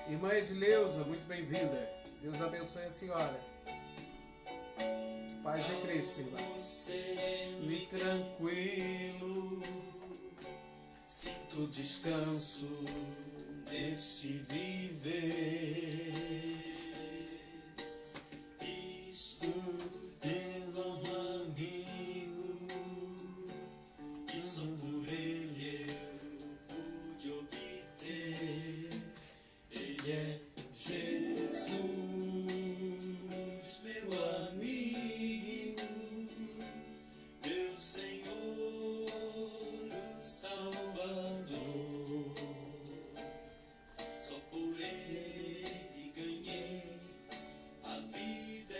Irmã Edileuza, muito bem-vinda. Deus abençoe a senhora. Paz de Cristo, irmã. Sereno e tranquilo, sinto descanso neste viver. Estou tendo um amigo que só por ele eu pude obter. Ele é Jesus, meu amigo, meu Senhor, o Salvador. Só por ele ganhei a vida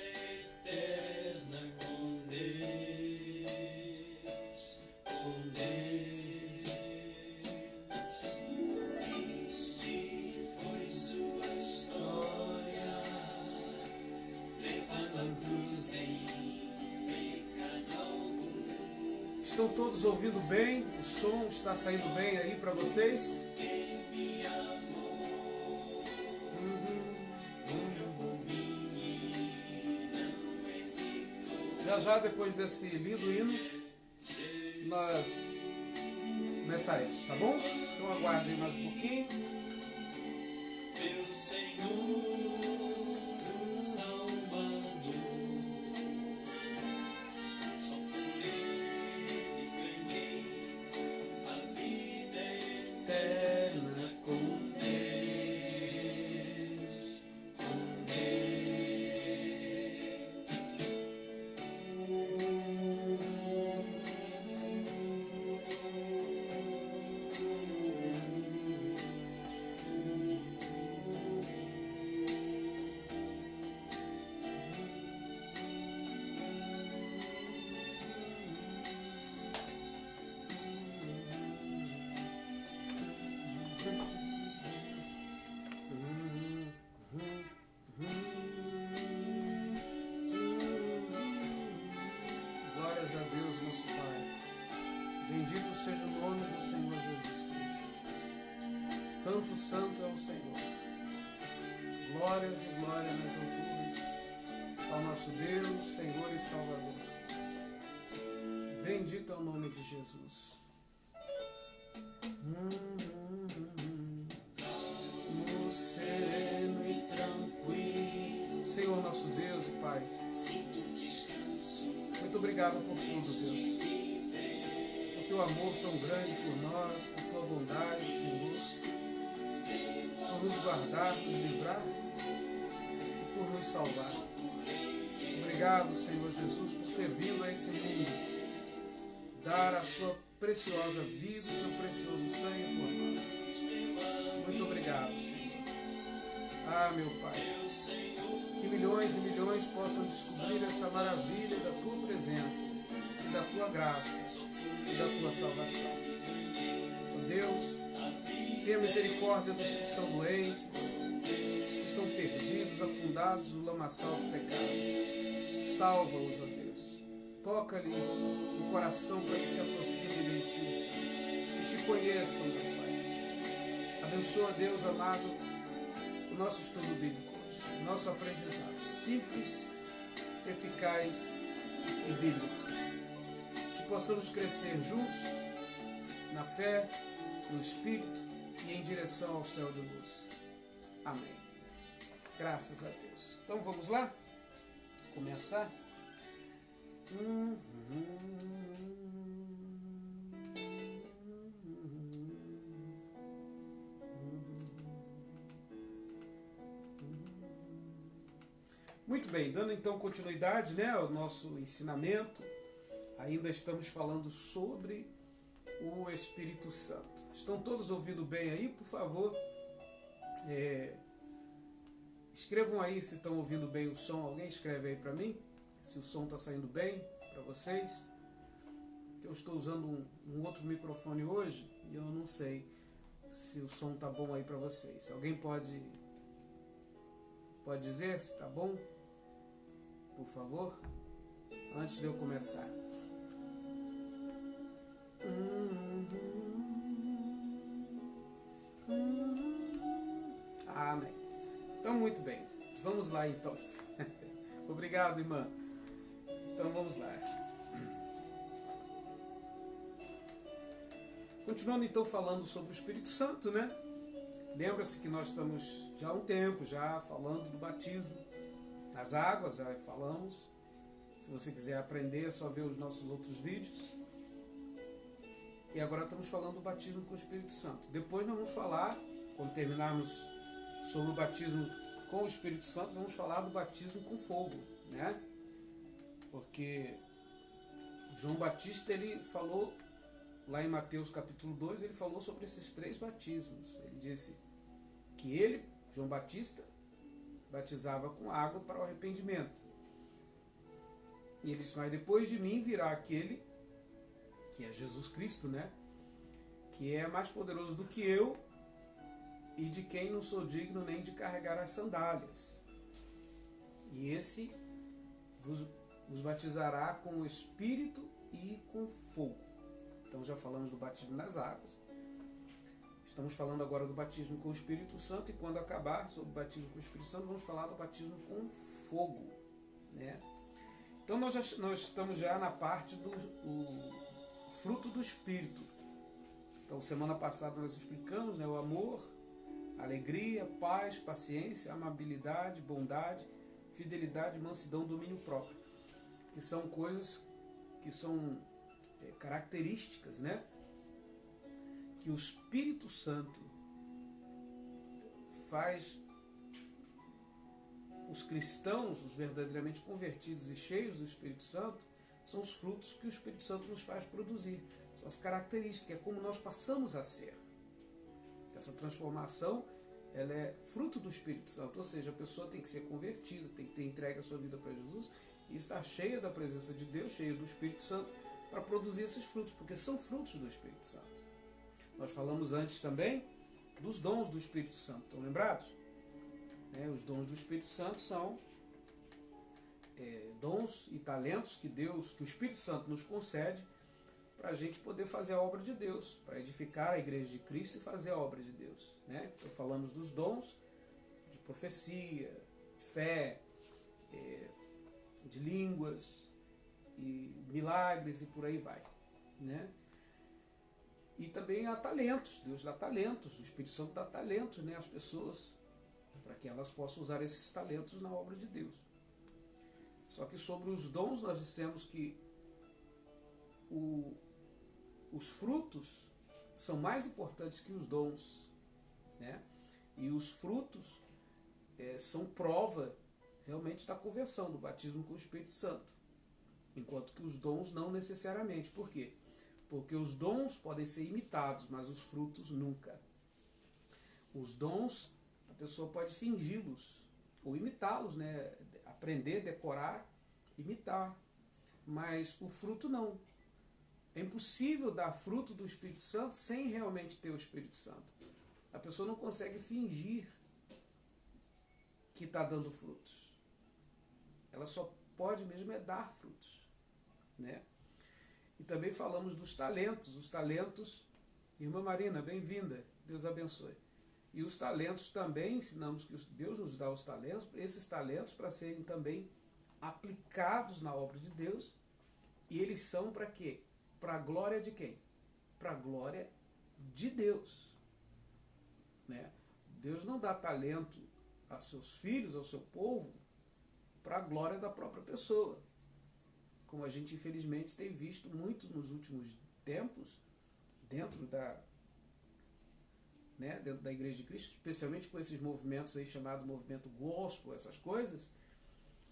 eterna com Deus, com Deus. Triste foi sua história, levando a cruz sem pecado algum. Estão todos ouvindo bem? O som está saindo bem aí para vocês? Quem me amou, morreu por mim e não hesitou. Já já depois desse lindo hino, nós começaremos, tá bom? Então aguardem mais um pouquinho. Meu Senhor, o Salvador, só por ele ganhei a vida eterna com Deus, com Glórias a Deus, nosso Pai. Bendito seja o nome do Senhor Jesus Cristo. Santo, santo é o Senhor. Glórias e glórias nas alturas ao nosso Deus, Senhor e Salvador. Bendito é o nome de Jesus. no sereno e tranquilo, Senhor nosso Deus e Pai, sinto descanso muito obrigado por tudo, Deus. viver. Por teu amor tão grande por nós, por tua bondade, Senhor, por nos guardar, nos livrar e por nos salvar. Obrigado, Senhor Jesus, por ter vindo a esse mundo dar a sua preciosa vida, o seu precioso sangue por nós. Muito obrigado, Senhor. Ah, meu Pai, que milhões e milhões possam descobrir essa maravilha da tua presença, e da tua graça e da tua salvação. Oh Deus, tenha misericórdia dos que estão doentes, dos que estão perdidos, afundados no lamaçal de pecado. Salva-os, ó Deus. Toca-lhe o coração para que se aproxime de ti, Senhor. Que te conheçam, meu Pai. Abençoa, Deus amado, o nosso estudo bíblico hoje, o nosso aprendizado simples, eficaz e bíblico. Que possamos crescer juntos na fé, no Espírito e em direção ao céu de luz. Amém. Graças a Deus. Então vamos lá? Começar? Muito bem, dando então continuidade, né, ao nosso ensinamento, ainda estamos falando sobre o Espírito Santo. Estão todos ouvindo bem aí? Por favor, escrevam aí se estão ouvindo bem o som. Alguém escreve aí para mim, se o som está saindo bem para vocês. Eu estou usando um outro microfone hoje e eu não sei se o som está bom aí para vocês. Alguém pode dizer se está bom? Por favor, antes de eu começar. lá então. Obrigado, irmã. Então vamos lá. Continuando então falando sobre o Espírito Santo, né? Lembra-se que nós estamos já há um tempo já falando do batismo nas águas, já falamos. Se você quiser aprender, é só ver os nossos outros vídeos. E agora estamos falando do batismo com o Espírito Santo. Depois nós vamos falar, quando terminarmos sobre o batismo com o Espírito Santo, vamos falar do batismo com fogo, né? Porque João Batista, ele falou, lá em Mateus capítulo 2, ele falou sobre esses 3 batismos. Ele disse que ele, João Batista, batizava com água para o arrependimento. E ele disse, mas depois de mim virá aquele, que é Jesus Cristo, né? Que é mais poderoso do que eu, e de quem não sou digno nem de carregar as sandálias. E esse vos batizará com o Espírito e com fogo. Então já falamos do batismo nas águas. Estamos falando agora do batismo com o Espírito Santo, e quando acabar sobre o batismo com o Espírito Santo, vamos falar do batismo com fogo, né? Então nós estamos já na parte do fruto do Espírito. Então semana passada nós explicamos, né, o amor, alegria, paz, paciência, amabilidade, bondade, fidelidade, mansidão, domínio próprio, que são coisas que são características, né, que o Espírito Santo faz os cristãos, os verdadeiramente convertidos e cheios do Espírito Santo, são os frutos que o Espírito Santo nos faz produzir, são as características, é como nós passamos a ser. Essa transformação, ela é fruto do Espírito Santo, ou seja, a pessoa tem que ser convertida, tem que ter entregue a sua vida para Jesus e estar cheia da presença de Deus, cheia do Espírito Santo, para produzir esses frutos, porque são frutos do Espírito Santo. Nós falamos antes também dos dons do Espírito Santo, estão lembrados? Os dons do Espírito Santo são dons e talentos que o Espírito Santo nos concede para a gente poder fazer a obra de Deus, para edificar a igreja de Cristo e fazer a obra de Deus, né? Então falamos dos dons de profecia, de fé, de línguas, e milagres e por aí vai, né? E também há talentos, Deus dá talentos, o Espírito Santo dá talentos, né, às pessoas, para que elas possam usar esses talentos na obra de Deus. Só que sobre os dons nós dissemos que os frutos são mais importantes que os dons, né? E os frutos são prova realmente da conversão, do batismo com o Espírito Santo, enquanto que os dons não necessariamente. Por quê? Porque os dons podem ser imitados, mas os frutos nunca. Os dons, a pessoa pode fingi-los ou imitá-los, né? Aprender, decorar, imitar, mas o fruto não. É impossível dar fruto do Espírito Santo sem realmente ter o Espírito Santo. A pessoa não consegue fingir que está dando frutos. Ela só pode mesmo dar frutos, né? E também falamos dos talentos. Os talentos, irmã Marina, bem-vinda, Deus abençoe. E os talentos também, ensinamos que Deus nos dá os talentos, esses talentos para serem também aplicados na obra de Deus. E eles são para quê? Para a glória de quem? Para a glória de Deus, né? Deus não dá talento aos seus filhos, ao seu povo, para a glória da própria pessoa. Como a gente infelizmente tem visto muito nos últimos tempos, dentro da Igreja de Cristo, especialmente com esses movimentos aí chamado movimento gospel, essas coisas,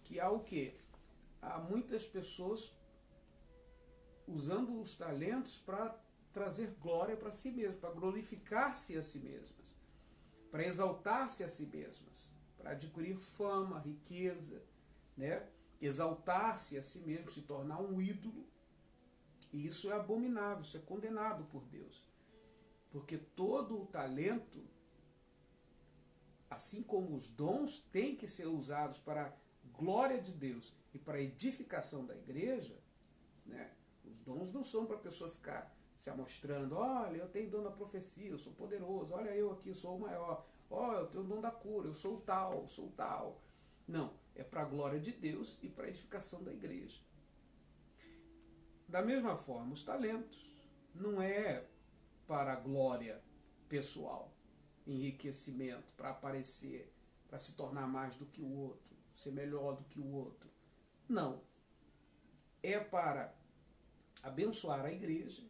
que há o quê? Há muitas pessoas usando os talentos para trazer glória para si mesmas, para glorificar-se a si mesmas, para exaltar-se a si mesmas, para adquirir fama, riqueza, né? Exaltar-se a si mesmo, se tornar um ídolo. E isso é abominável, isso é condenado por Deus. Porque todo o talento, assim como os dons, tem que ser usados para a glória de Deus e para a edificação da igreja, né? Os dons não são para a pessoa ficar se amostrando, olha, eu tenho dom da profecia, eu sou poderoso, olha eu aqui, eu sou o maior, olha, eu tenho o dom da cura, eu sou o tal, sou o tal. Não, é para a glória de Deus e para a edificação da igreja. Da mesma forma, os talentos não é para a glória pessoal, enriquecimento, para aparecer, para se tornar mais do que o outro, ser melhor do que o outro. Não. É para abençoar a igreja,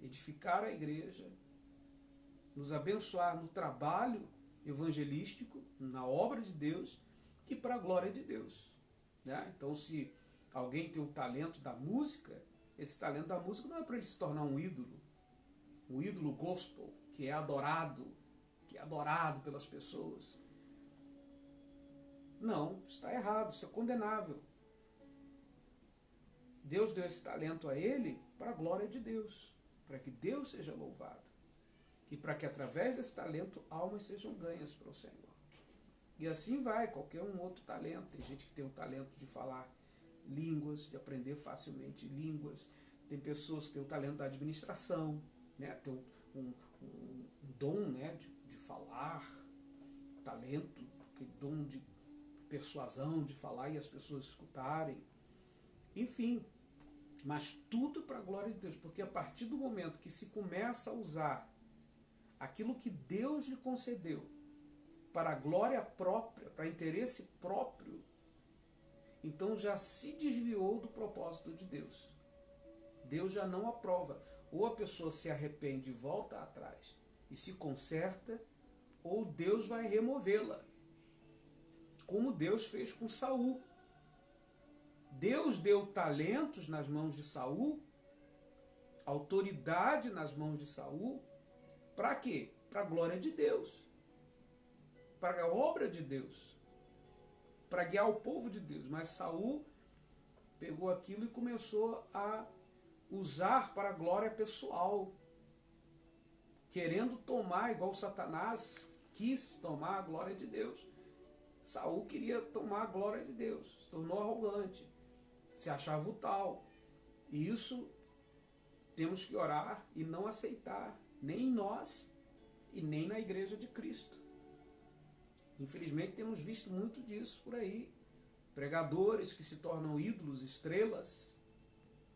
edificar a igreja, nos abençoar no trabalho evangelístico, na obra de Deus e para a glória de Deus. Né? Então, se alguém tem um talento da música, esse talento da música não é para ele se tornar um ídolo gospel, que é adorado pelas pessoas. Não, está errado, isso é condenável. Deus deu esse talento a ele para a glória de Deus, para que Deus seja louvado. E para que através desse talento almas sejam ganhas para o Senhor. E assim vai, qualquer um outro talento. Tem gente que tem o talento de falar línguas, de aprender facilmente línguas. Tem pessoas que têm o talento da administração, né? Tem um dom, né? de falar, talento, dom de persuasão, de falar e as pessoas escutarem. Enfim, mas tudo para a glória de Deus, porque a partir do momento que se começa a usar aquilo que Deus lhe concedeu para a glória própria, para interesse próprio, então já se desviou do propósito de Deus. Deus já não aprova. Ou a pessoa se arrepende e volta atrás e se conserta, ou Deus vai removê-la. Como Deus fez com Saul. Deus deu talentos nas mãos de Saul, autoridade nas mãos de Saul, para quê? Para a glória de Deus, para a obra de Deus, para guiar o povo de Deus. Mas Saul pegou aquilo e começou a usar para a glória pessoal, querendo tomar, igual Satanás quis tomar a glória de Deus. Saul queria tomar a glória de Deus, se tornou arrogante, se achava o tal. E isso temos que orar e não aceitar, nem em nós e nem na igreja de Cristo. Infelizmente temos visto muito disso por aí. Pregadores que se tornam ídolos, estrelas,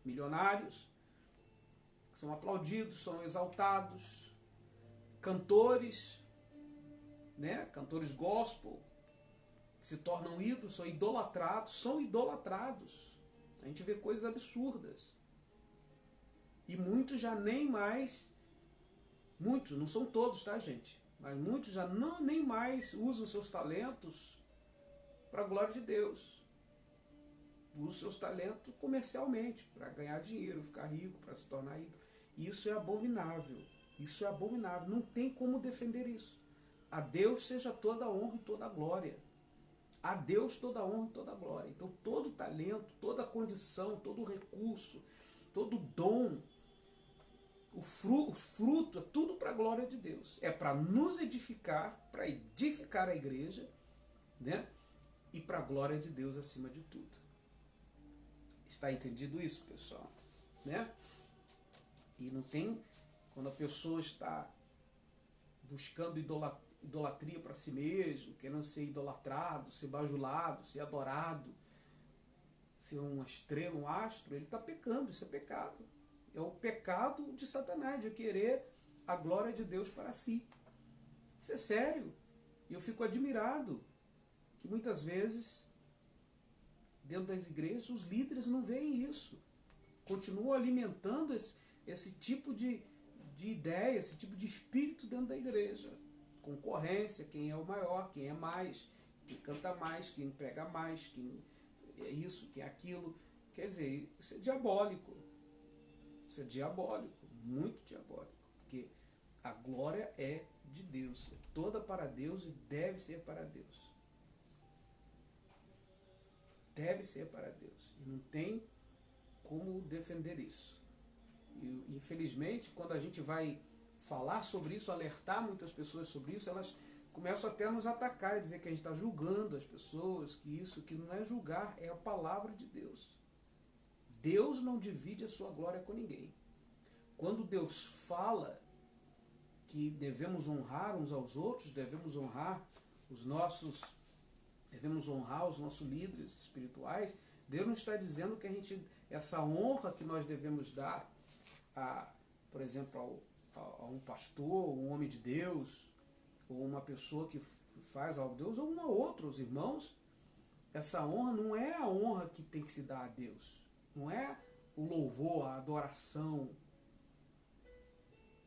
milionários, que são aplaudidos, são exaltados. Cantores, né? Cantores gospel, que se tornam ídolos, são idolatrados. A gente vê coisas absurdas. E muitos já nem mais, muitos, não são todos, tá, gente? Mas muitos já nem mais usam seus talentos para a glória de Deus. Usam seus talentos comercialmente, para ganhar dinheiro, ficar rico, para se tornar ídolo. Isso é abominável. Isso é abominável. Não tem como defender isso. A Deus seja toda a honra e toda a glória. A Deus toda a honra e toda a glória. Então todo talento, toda condição, todo recurso, todo dom, o fruto, é tudo para a glória de Deus. É para nos edificar, para edificar a igreja, né? E para a glória de Deus acima de tudo. Está entendido isso, pessoal? Né? E não tem, quando a pessoa está buscando idolatria para si mesmo, querendo ser idolatrado, ser bajulado, ser adorado, ser uma estrela, um astro, ele está pecando, isso é pecado. É o pecado de Satanás, de querer a glória de Deus para si. Isso é sério. E eu fico admirado que muitas vezes, dentro das igrejas, os líderes não veem isso. Continuam alimentando esse tipo de ideia, esse tipo de espírito dentro da igreja. Concorrência, quem é o maior, quem é mais, quem canta mais, quem prega mais, quem é isso, quem é aquilo. Quer dizer, isso é diabólico. Isso é diabólico, muito diabólico. Porque a glória é de Deus, é toda para Deus e deve ser para Deus. Deve ser para Deus. E não tem como defender isso. E, infelizmente, quando a gente vai falar sobre isso, alertar muitas pessoas sobre isso, elas começam até a nos atacar, dizer que a gente está julgando as pessoas, que isso, que não é julgar, é a palavra de Deus. Deus não divide a sua glória com ninguém. Quando Deus fala que devemos honrar uns aos outros, devemos honrar os nossos devemos honrar os nossos líderes espirituais, Deus não está dizendo que essa honra que nós devemos dar, por exemplo, a um pastor, um homem de Deus, ou uma pessoa que faz algo a Deus, ou a outros irmãos, essa honra não é a honra que tem que se dar a Deus. Não é o louvor, a adoração.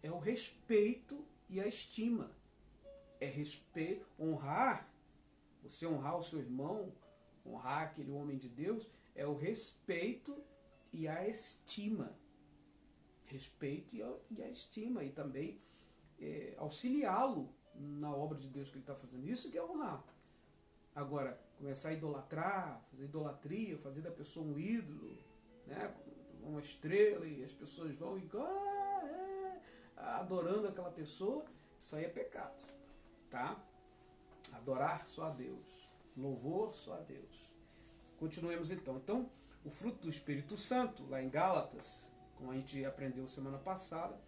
É o respeito e a estima. É respeito, honrar, você honrar o seu irmão, honrar aquele homem de Deus, é o respeito e a estima. Respeito e a estima. E também auxiliá-lo na obra de Deus que ele está fazendo. Isso que é honrar. Agora, começar a idolatrar, fazer idolatria, fazer da pessoa um ídolo, né? Uma estrela, e as pessoas vão e adorando aquela pessoa, isso aí é pecado, tá? Adorar só a Deus, louvor só a Deus. Continuemos então. Então, o fruto do Espírito Santo, lá em Gálatas, como a gente aprendeu semana passada,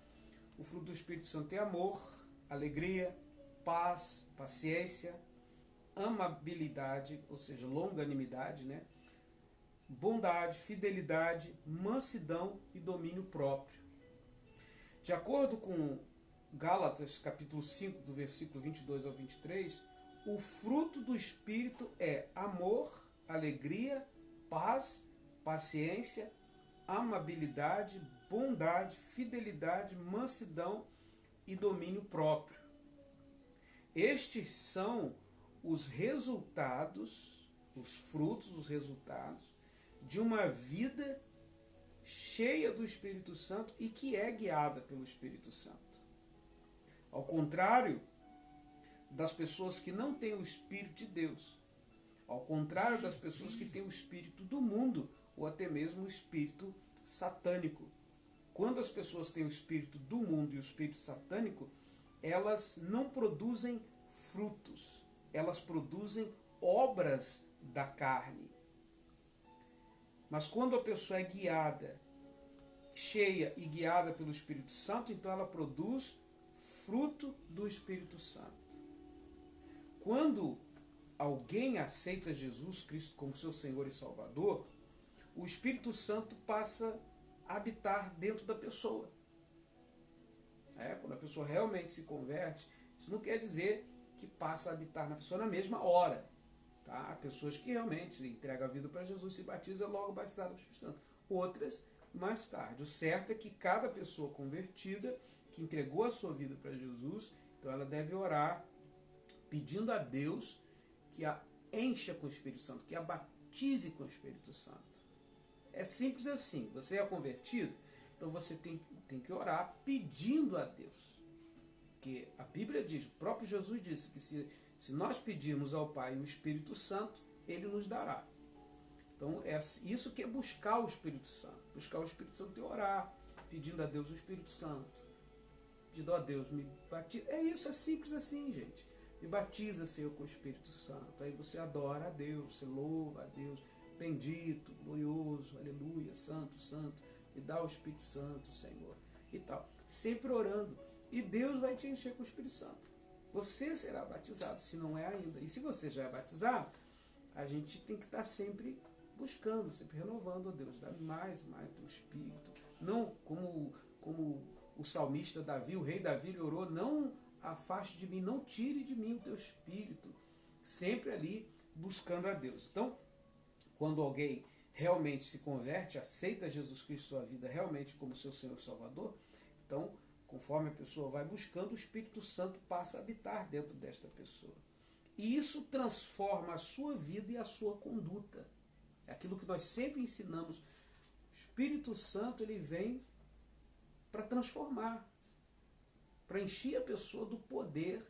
o fruto do Espírito Santo é amor, alegria, paz, paciência, amabilidade, ou seja, longanimidade, né? Bondade, fidelidade, mansidão e domínio próprio. De acordo com Gálatas, capítulo 5, do versículo 22 ao 23, o fruto do Espírito é amor, alegria, paz, paciência, amabilidade, bondade, fidelidade, mansidão e domínio próprio. Estes são os resultados, os frutos, os resultados de uma vida cheia do Espírito Santo e que é guiada pelo Espírito Santo. Ao contrário das pessoas que não têm o Espírito de Deus, ao contrário das pessoas que têm o espírito do mundo ou até mesmo o espírito satânico. Quando as pessoas têm o espírito do mundo e o espírito satânico, elas não produzem frutos, elas produzem obras da carne. Mas quando a pessoa é guiada, cheia e guiada pelo Espírito Santo, então ela produz fruto do Espírito Santo. Quando alguém aceita Jesus Cristo como seu Senhor e Salvador, o Espírito Santo passa a habitar dentro da pessoa. Quando a pessoa realmente se converte, isso não quer dizer que passa a habitar na pessoa na mesma hora. Tá? Há pessoas que realmente entregam a vida para Jesus, se batizam, logo batizado com o Espírito Santo. Outras, mais tarde. O certo é que cada pessoa convertida, que entregou a sua vida para Jesus, então ela deve orar pedindo a Deus que a encha com o Espírito Santo, que a batize com o Espírito Santo. É simples assim. Você é convertido, então você tem que orar pedindo a Deus. Porque a Bíblia diz, o próprio Jesus disse que se nós pedirmos ao Pai o Espírito Santo, Ele nos dará. Então é isso que é buscar o Espírito Santo. Buscar o Espírito Santo e orar, pedindo a Deus o Espírito Santo. Pedindo a Deus, me batiza. É isso, é simples assim, gente. Me batiza, Senhor, com o Espírito Santo. Aí você adora a Deus, você louva a Deus. Bendito, glorioso, aleluia, santo, santo. Me dá o Espírito Santo, Senhor. E tal. Sempre orando. E Deus vai te encher com o Espírito Santo. Você será batizado, se não é ainda. E se você já é batizado, a gente tem que estar sempre buscando, sempre renovando a Deus. Dá mais do Espírito. Não como o salmista Davi, o rei Davi, ele orou, não afaste de mim, não tire de mim o teu Espírito. Sempre ali buscando a Deus. Então, quando alguém realmente se converte, aceita Jesus Cristo sua vida realmente como seu Senhor e Salvador, então, conforme a pessoa vai buscando, o Espírito Santo passa a habitar dentro desta pessoa. E isso transforma a sua vida e a sua conduta. É aquilo que nós sempre ensinamos. O Espírito Santo, ele vem para transformar, para encher a pessoa do poder.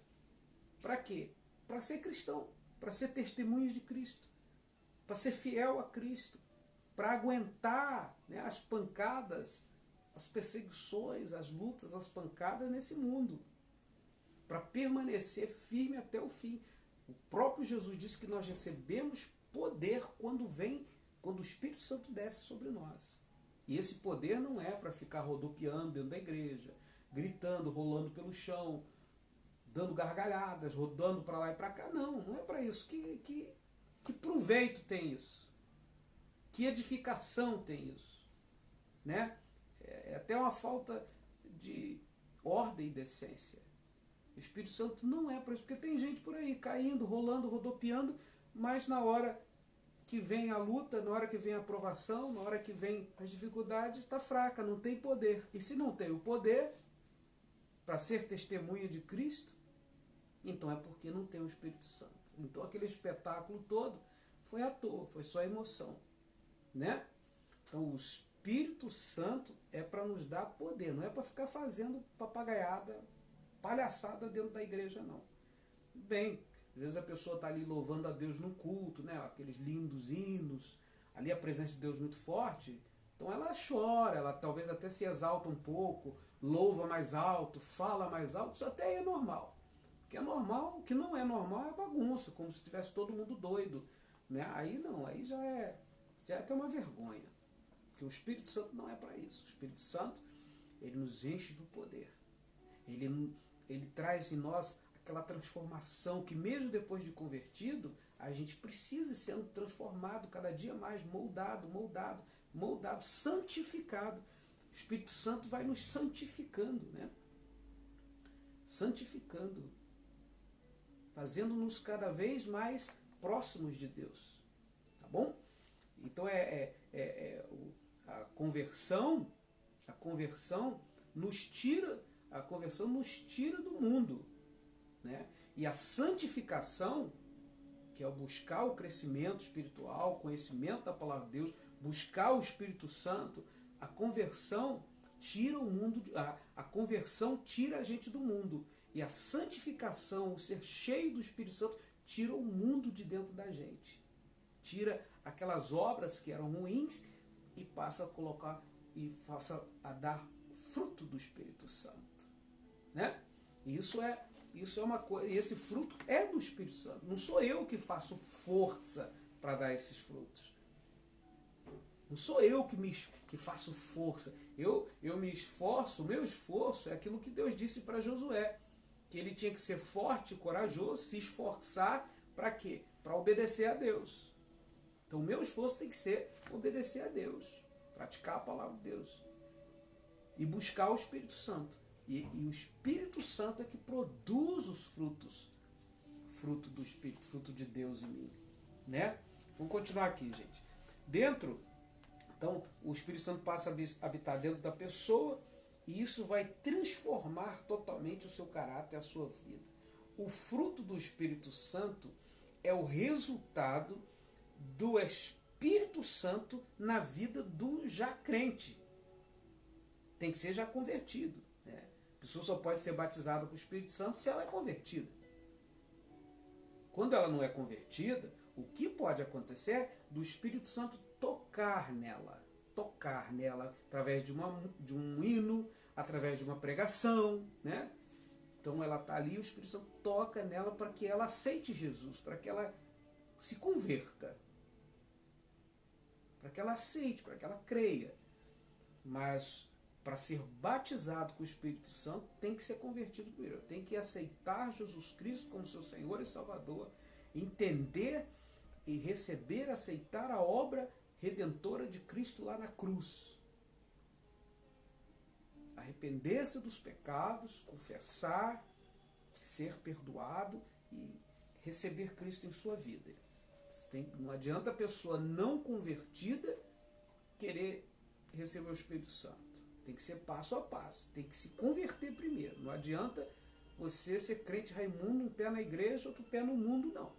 Para quê? Para ser cristão, para ser testemunhas de Cristo, para ser fiel a Cristo, para aguentar, né, as pancadas, as perseguições, as lutas, as pancadas nesse mundo, para permanecer firme até o fim. O próprio Jesus disse que nós recebemos poder quando o Espírito Santo desce sobre nós. E esse poder não é para ficar rodopiando dentro da igreja, gritando, rolando pelo chão, dando gargalhadas, rodando para lá e para cá. Não é para isso. Que Que proveito tem isso? Que edificação tem isso? Né? É até uma falta de ordem e decência. O Espírito Santo não é para isso, porque tem gente por aí caindo, rolando, rodopiando, mas na hora que vem a luta, na hora que vem a provação, na hora que vem as dificuldades, está fraca, não tem poder. E se não tem o poder para ser testemunha de Cristo, então é porque não tem o Espírito Santo. Então aquele espetáculo todo foi à toa, foi só emoção, né? Então o Espírito Santo é para nos dar poder, não é para ficar fazendo papagaiada, palhaçada dentro da igreja, não. Bem, às vezes a pessoa está ali louvando a Deus no culto, né? Aqueles lindos hinos, ali a presença de Deus muito forte, então ela chora, ela talvez até se exalta um pouco, louva mais alto, fala mais alto, isso até é normal. O que é normal, o que não é normal é bagunça, como se tivesse todo mundo doido, né? Aí não, aí já é até uma vergonha. Porque o Espírito Santo não é para isso. O Espírito Santo, ele nos enche do poder. Ele traz em nós aquela transformação que mesmo depois de convertido, a gente precisa ir sendo transformado cada dia mais, moldado, santificado. O Espírito Santo vai nos santificando, né? Santificando, fazendo-nos cada vez mais próximos de Deus. Tá bom? Então a conversão nos tira do mundo, né? E a santificação, que é o buscar o crescimento espiritual, o conhecimento da palavra de Deus, buscar o Espírito Santo, a conversão tira o mundo, a conversão tira a gente do mundo, e a santificação, o ser cheio do Espírito Santo, tira o mundo de dentro da gente. Tira aquelas obras que eram ruins e passa a colocar e passa a dar fruto do Espírito Santo, né? Isso é uma coisa, e esse fruto é do Espírito Santo. Não sou eu que faço força para dar esses frutos. Não sou eu que faço força. Eu me esforço, o meu esforço é aquilo que Deus disse para Josué, que ele tinha que ser forte e corajoso, se esforçar para quê? Para obedecer a Deus. Então o meu esforço tem que ser obedecer a Deus, praticar a palavra de Deus e buscar o Espírito Santo. E o Espírito Santo é que produz os frutos, fruto do Espírito, fruto de Deus em mim, né? Vamos continuar aqui, gente. Então o Espírito Santo passa a habitar dentro da pessoa e isso vai transformar totalmente o seu caráter, a sua vida. O fruto do Espírito Santo é o resultado do Espírito Santo na vida do já crente. Tem que ser já convertido, né? A pessoa só pode ser batizada com o Espírito Santo se ela é convertida. Quando ela não é convertida, o que pode acontecer é do Espírito Santo tocar nela através de um hino, através de uma pregação, né? Então ela está ali, o Espírito Santo toca nela para que ela aceite Jesus, para que ela se converta, para que ela aceite, para que ela creia. Mas para ser batizado com o Espírito Santo tem que ser convertido primeiro, tem que aceitar Jesus Cristo como seu Senhor e Salvador, entender e receber, aceitar a obra redentora de Cristo lá na cruz. Arrepender-se dos pecados, confessar, ser perdoado e receber Cristo em sua vida. Não adianta a pessoa não convertida querer receber o Espírito Santo. Tem que ser passo a passo, tem que se converter primeiro. Não adianta você ser crente Raimundo, um pé na igreja, outro pé no mundo, não.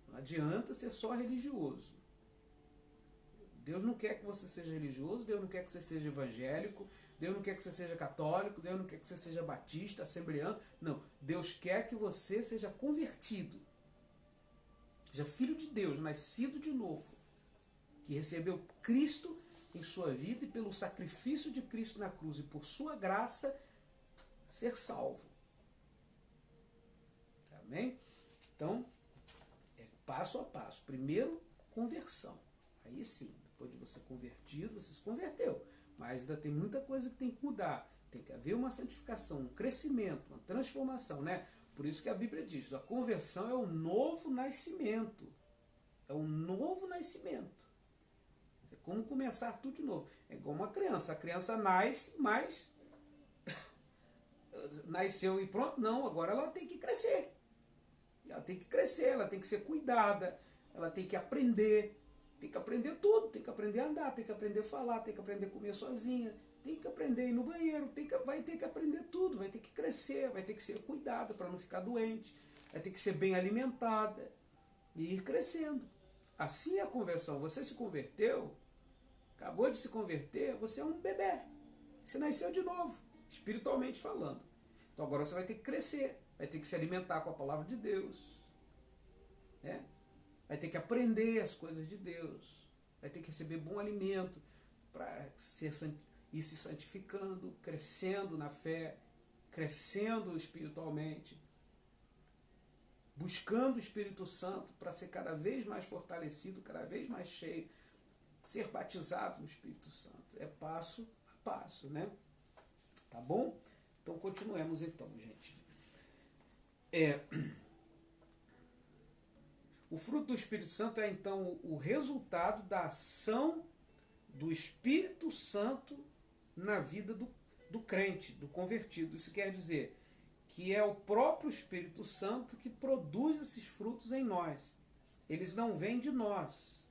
Não adianta ser só religioso. Deus não quer que você seja religioso, Deus não quer que você seja evangélico, Deus não quer que você seja católico, Deus não quer que você seja batista, assembleano. Não, Deus quer que você seja convertido. Seja filho de Deus, nascido de novo, que recebeu Cristo em sua vida e pelo sacrifício de Cristo na cruz e por sua graça ser salvo. Amém? Então, é passo a passo. Primeiro, conversão. Aí sim, depois de você convertido, você se converteu. mas ainda tem muita coisa que tem que mudar. Tem que haver uma santificação, um crescimento, uma transformação, né? Por isso que a Bíblia diz, a conversão é o novo nascimento. É um novo nascimento. É como começar tudo de novo. É igual uma criança. A criança nasce, mas nasceu e pronto. Não, agora ela tem que crescer. Ela tem que crescer, ela tem que ser cuidada, ela tem que aprender tudo, tem que aprender a andar, tem que aprender a falar, tem que aprender a comer sozinha, tem que aprender a ir no banheiro, vai ter que aprender tudo, vai ter que crescer, vai ter que ser cuidada para não ficar doente, vai ter que ser bem alimentada e ir crescendo. Assim é a conversão. Você se converteu, acabou de se converter, você é um bebê. Você nasceu de novo, espiritualmente falando. Então agora você vai ter que crescer, vai ter que se alimentar com a palavra de Deus, né? Vai ter que aprender as coisas de Deus, vai ter que receber bom alimento para ir se santificando, crescendo na fé, crescendo espiritualmente, buscando o Espírito Santo para ser cada vez mais fortalecido, cada vez mais cheio, ser batizado no Espírito Santo. É passo a passo, né? Tá bom? Então continuemos então, gente. O fruto do Espírito Santo é então o resultado da ação do Espírito Santo na vida do crente, do convertido. Isso quer dizer que é o próprio Espírito Santo que produz esses frutos em nós. Eles não vêm de nós.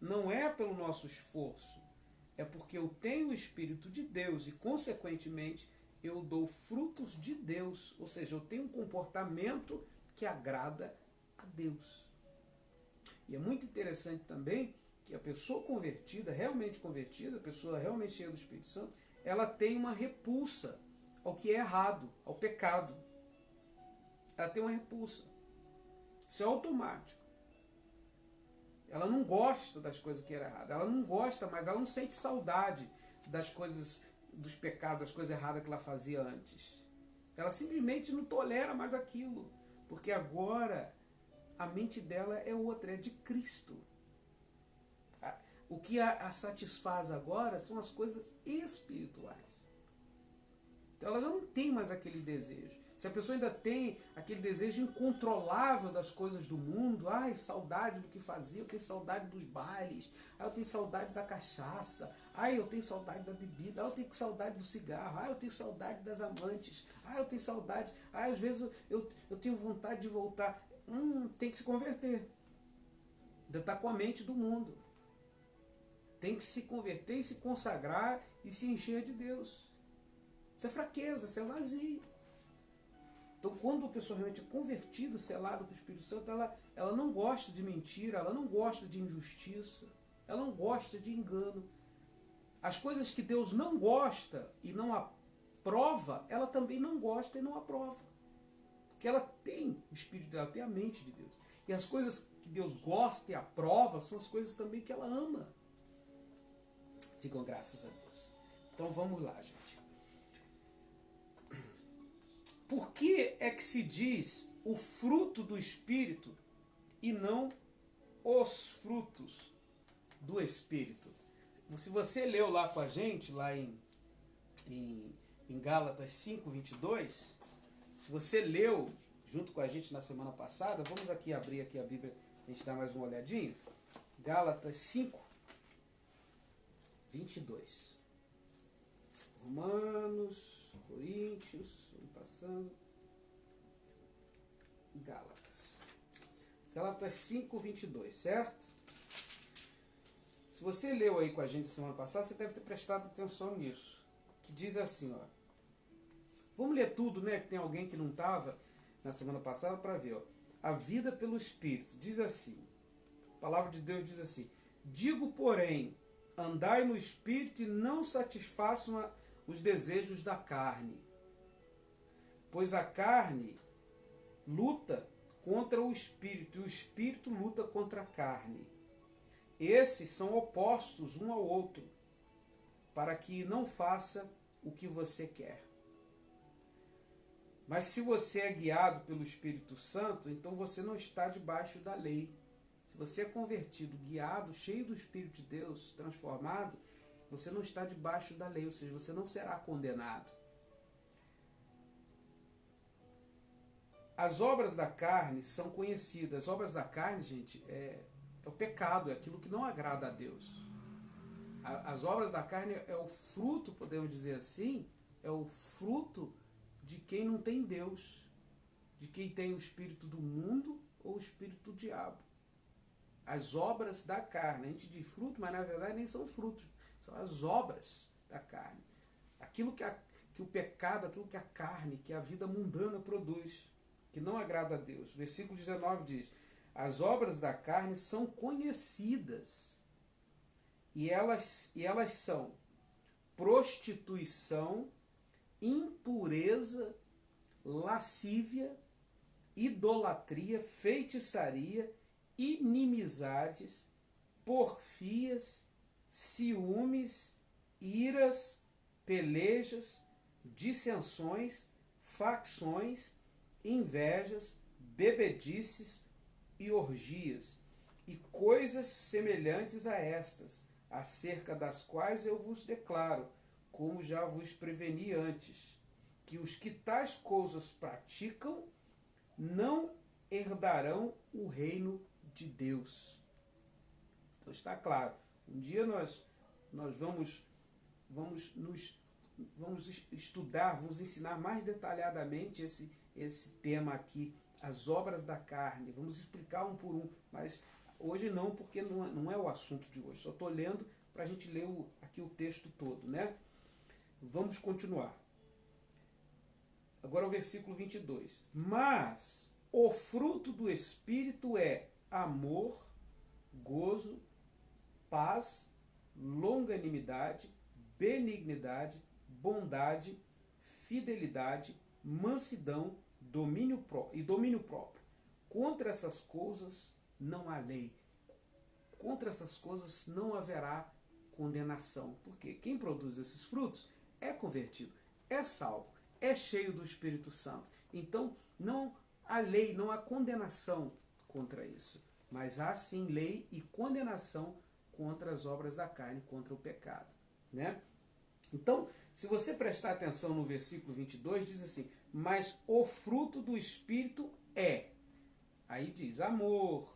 Não é pelo nosso esforço. É porque eu tenho o Espírito de Deus e, consequentemente, eu dou frutos de Deus. Ou seja, eu tenho um comportamento que agrada a Deus. E é muito interessante também que a pessoa convertida, realmente convertida, a pessoa realmente cheia do Espírito Santo, ela tem uma repulsa ao que é errado, ao pecado. Ela tem uma repulsa. Isso é automático. Ela não gosta das coisas que eram erradas. Ela não gosta, mas ela não sente saudade das coisas, dos pecados, das coisas erradas que ela fazia antes. Ela simplesmente não tolera mais aquilo. Porque agora a mente dela é outra, é de Cristo. O que a satisfaz agora são as coisas espirituais. Então ela já não tem mais aquele desejo. Se a pessoa ainda tem aquele desejo incontrolável das coisas do mundo, ai, saudade do que fazia, eu tenho saudade dos bailes, ai, eu tenho saudade da cachaça, ai, eu tenho saudade da bebida, ai, eu tenho saudade do cigarro, ai, eu tenho saudade das amantes, ai, eu tenho saudade, ai, às vezes eu tenho vontade de voltar. Tem que se converter. Ainda está com a mente do mundo. Tem que se converter e se consagrar e se encher de Deus. Isso é fraqueza, isso é vazio. Então, quando a pessoa realmente é convertida, selada com o Espírito Santo, ela não gosta de mentira, ela não gosta de injustiça, ela não gosta de engano. As coisas que Deus não gosta e não aprova, ela também não gosta e não aprova. Porque ela tem o Espírito dela, tem a mente de Deus. E as coisas que Deus gosta e aprova são as coisas também que ela ama. Digam graças a Deus. Então vamos lá, gente. Por que é que se diz o fruto do Espírito e não os frutos do Espírito? Se você leu lá com a gente, lá em Gálatas 5:22, se você leu junto com a gente na semana passada, vamos aqui abrir aqui a Bíblia, a gente dá mais uma olhadinha. Gálatas 5:22. Romanos, Coríntios, vamos passando. Gálatas 5:22, certo? Se você leu aí com a gente semana passada, você deve ter prestado atenção nisso. Que diz assim, ó. Vamos ler tudo, né? Que tem alguém que não estava na semana passada para ver, ó. A vida pelo Espírito. Diz assim. A palavra de Deus diz assim. Digo, porém, andai no Espírito e não satisfaçam os desejos da carne. Pois a carne luta contra o Espírito e o Espírito luta contra a carne. Esses são opostos um ao outro, para que não faça o que você quer. Mas se você é guiado pelo Espírito Santo, então você não está debaixo da lei. Se você é convertido, guiado, cheio do Espírito de Deus, transformado, você não está debaixo da lei, ou seja, você não será condenado. As obras da carne são conhecidas. As obras da carne, gente, é o pecado, é aquilo que não agrada a Deus. As obras da carne é o fruto, podemos dizer assim, é o fruto de quem não tem Deus, de quem tem o espírito do mundo ou o espírito do diabo. As obras da carne, a gente diz fruto, mas na verdade nem são frutos, são as obras da carne. Aquilo que o pecado, aquilo que a carne, que a vida mundana produz, que não agrada a Deus. Versículo 19 diz: as obras da carne são conhecidas, e elas são prostituição, impureza, lascívia, idolatria, feitiçaria, inimizades, porfias, ciúmes, iras, pelejas, dissensões, facções, invejas, bebedices e orgias, e coisas semelhantes a estas, acerca das quais eu vos declaro, como já vos preveni antes, que os que tais coisas praticam não herdarão o reino de Deus. Então está claro. Um dia nós vamos estudar, vamos ensinar mais detalhadamente esse tema aqui, as obras da carne. Vamos explicar um por um, mas hoje não, porque não é o assunto de hoje. Só estou lendo para a gente ler aqui o texto todo, né? Vamos continuar. Agora o versículo 22. Mas o fruto do Espírito é amor, gozo, paz, longanimidade, benignidade, bondade, fidelidade, mansidão, domínio próprio. Contra essas coisas não há lei. Contra essas coisas não haverá condenação. Porque quem produz esses frutos é convertido, é salvo, é cheio do Espírito Santo. Então não há lei, não há condenação contra isso. Mas há sim lei e condenação contra as obras da carne, contra o pecado, né? Então, se você prestar atenção no versículo 22, diz assim: mas o fruto do Espírito é. Aí diz amor,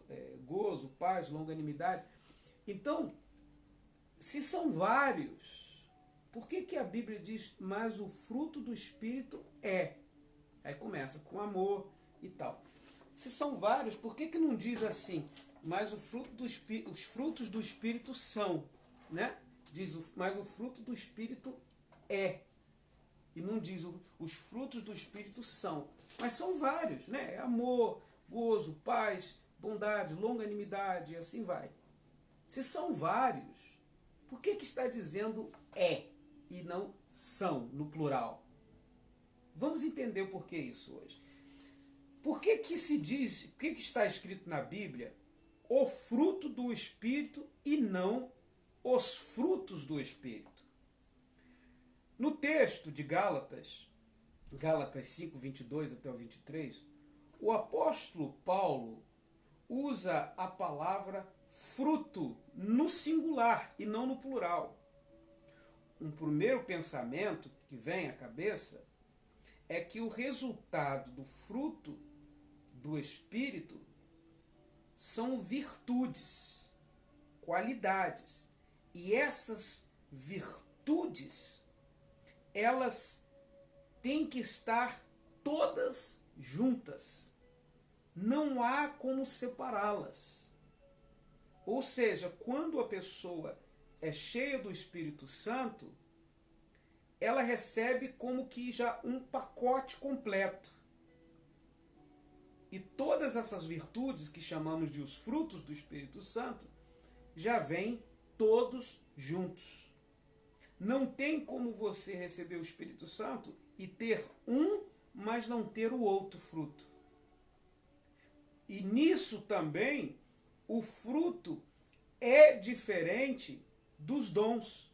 gozo, paz, longanimidade. Então, se são vários, por que a Bíblia diz, mas o fruto do Espírito é? Aí começa com amor e tal. Se são vários, por que não diz assim, mas os frutos do Espírito são, né? Diz, mas o fruto do Espírito é. E não diz, os frutos do Espírito são. Mas são vários, né? Amor, gozo, paz, bondade, longanimidade, e assim vai. Se são vários, por que está dizendo é e não são, no plural? Vamos entender o porquê isso hoje. Por que se diz, por que está escrito na Bíblia o fruto do Espírito e não os frutos do Espírito? No texto de Gálatas 5, 22 até o 23, o apóstolo Paulo usa a palavra fruto no singular e não no plural. Um primeiro pensamento que vem à cabeça é que o resultado do fruto do Espírito são virtudes, qualidades. E essas virtudes, elas têm que estar todas juntas. Não há como separá-las. Ou seja, quando a pessoa é cheia do Espírito Santo, ela recebe como que já um pacote completo. E todas essas virtudes que chamamos de os frutos do Espírito Santo já vêm todos juntos. Não tem como você receber o Espírito Santo e ter um, mas não ter o outro fruto. E nisso também o fruto é diferente dos dons.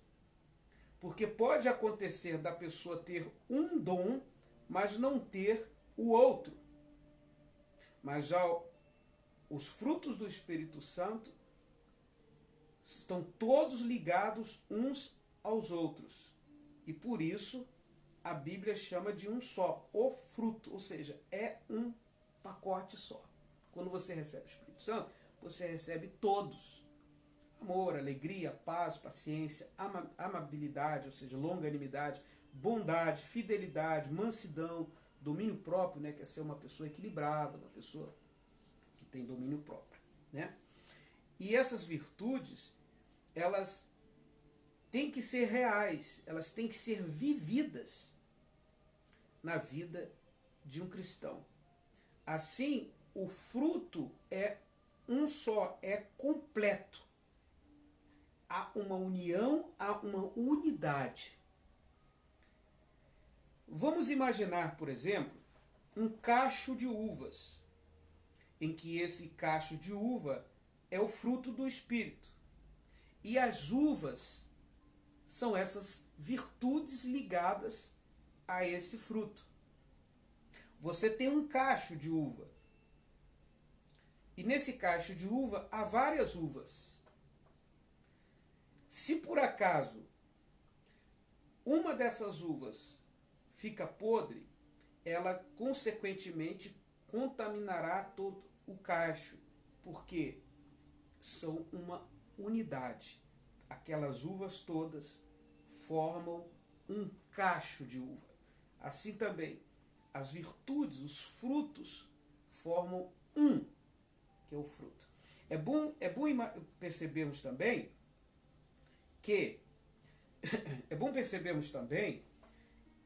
Porque pode acontecer da pessoa ter um dom, mas não ter o outro. Mas já os frutos do Espírito Santo estão todos ligados uns aos outros. E por isso a Bíblia chama de um só, o fruto, ou seja, é um pacote só. Quando você recebe o Espírito Santo, você recebe todos. Amor, alegria, paz, paciência, amabilidade, ou seja, longanimidade, bondade, fidelidade, mansidão, domínio próprio, né, que é ser uma pessoa equilibrada, uma pessoa que tem domínio próprio, né? E essas virtudes, elas têm que ser reais, elas têm que ser vividas na vida de um cristão. Assim, o fruto é um só, é completo. Há uma união, há uma unidade. Vamos imaginar, por exemplo, um cacho de uvas, em que esse cacho de uva é o fruto do Espírito. E as uvas são essas virtudes ligadas a esse fruto. Você tem um cacho de uva. E nesse cacho de uva há várias uvas. Se por acaso uma dessas uvas fica podre, ela consequentemente contaminará todo o cacho, porque são uma unidade. Aquelas uvas todas formam um cacho de uva. Assim também, as virtudes, os frutos, formam um, que é o fruto. É bom percebermos também que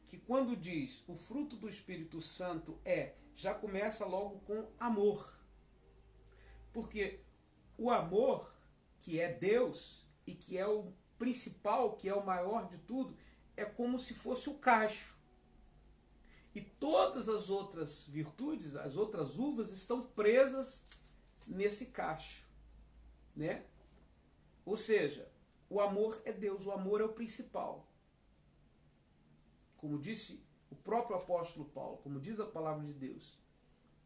que quando diz o fruto do Espírito Santo já começa logo com amor. Porque o amor, que é Deus e que é o principal, que é o maior de tudo, é como se fosse o cacho. E todas as outras virtudes, as outras uvas, estão presas nesse cacho, né? Ou seja, o amor é Deus, o amor é o principal. Como disse o próprio apóstolo Paulo, como diz a palavra de Deus,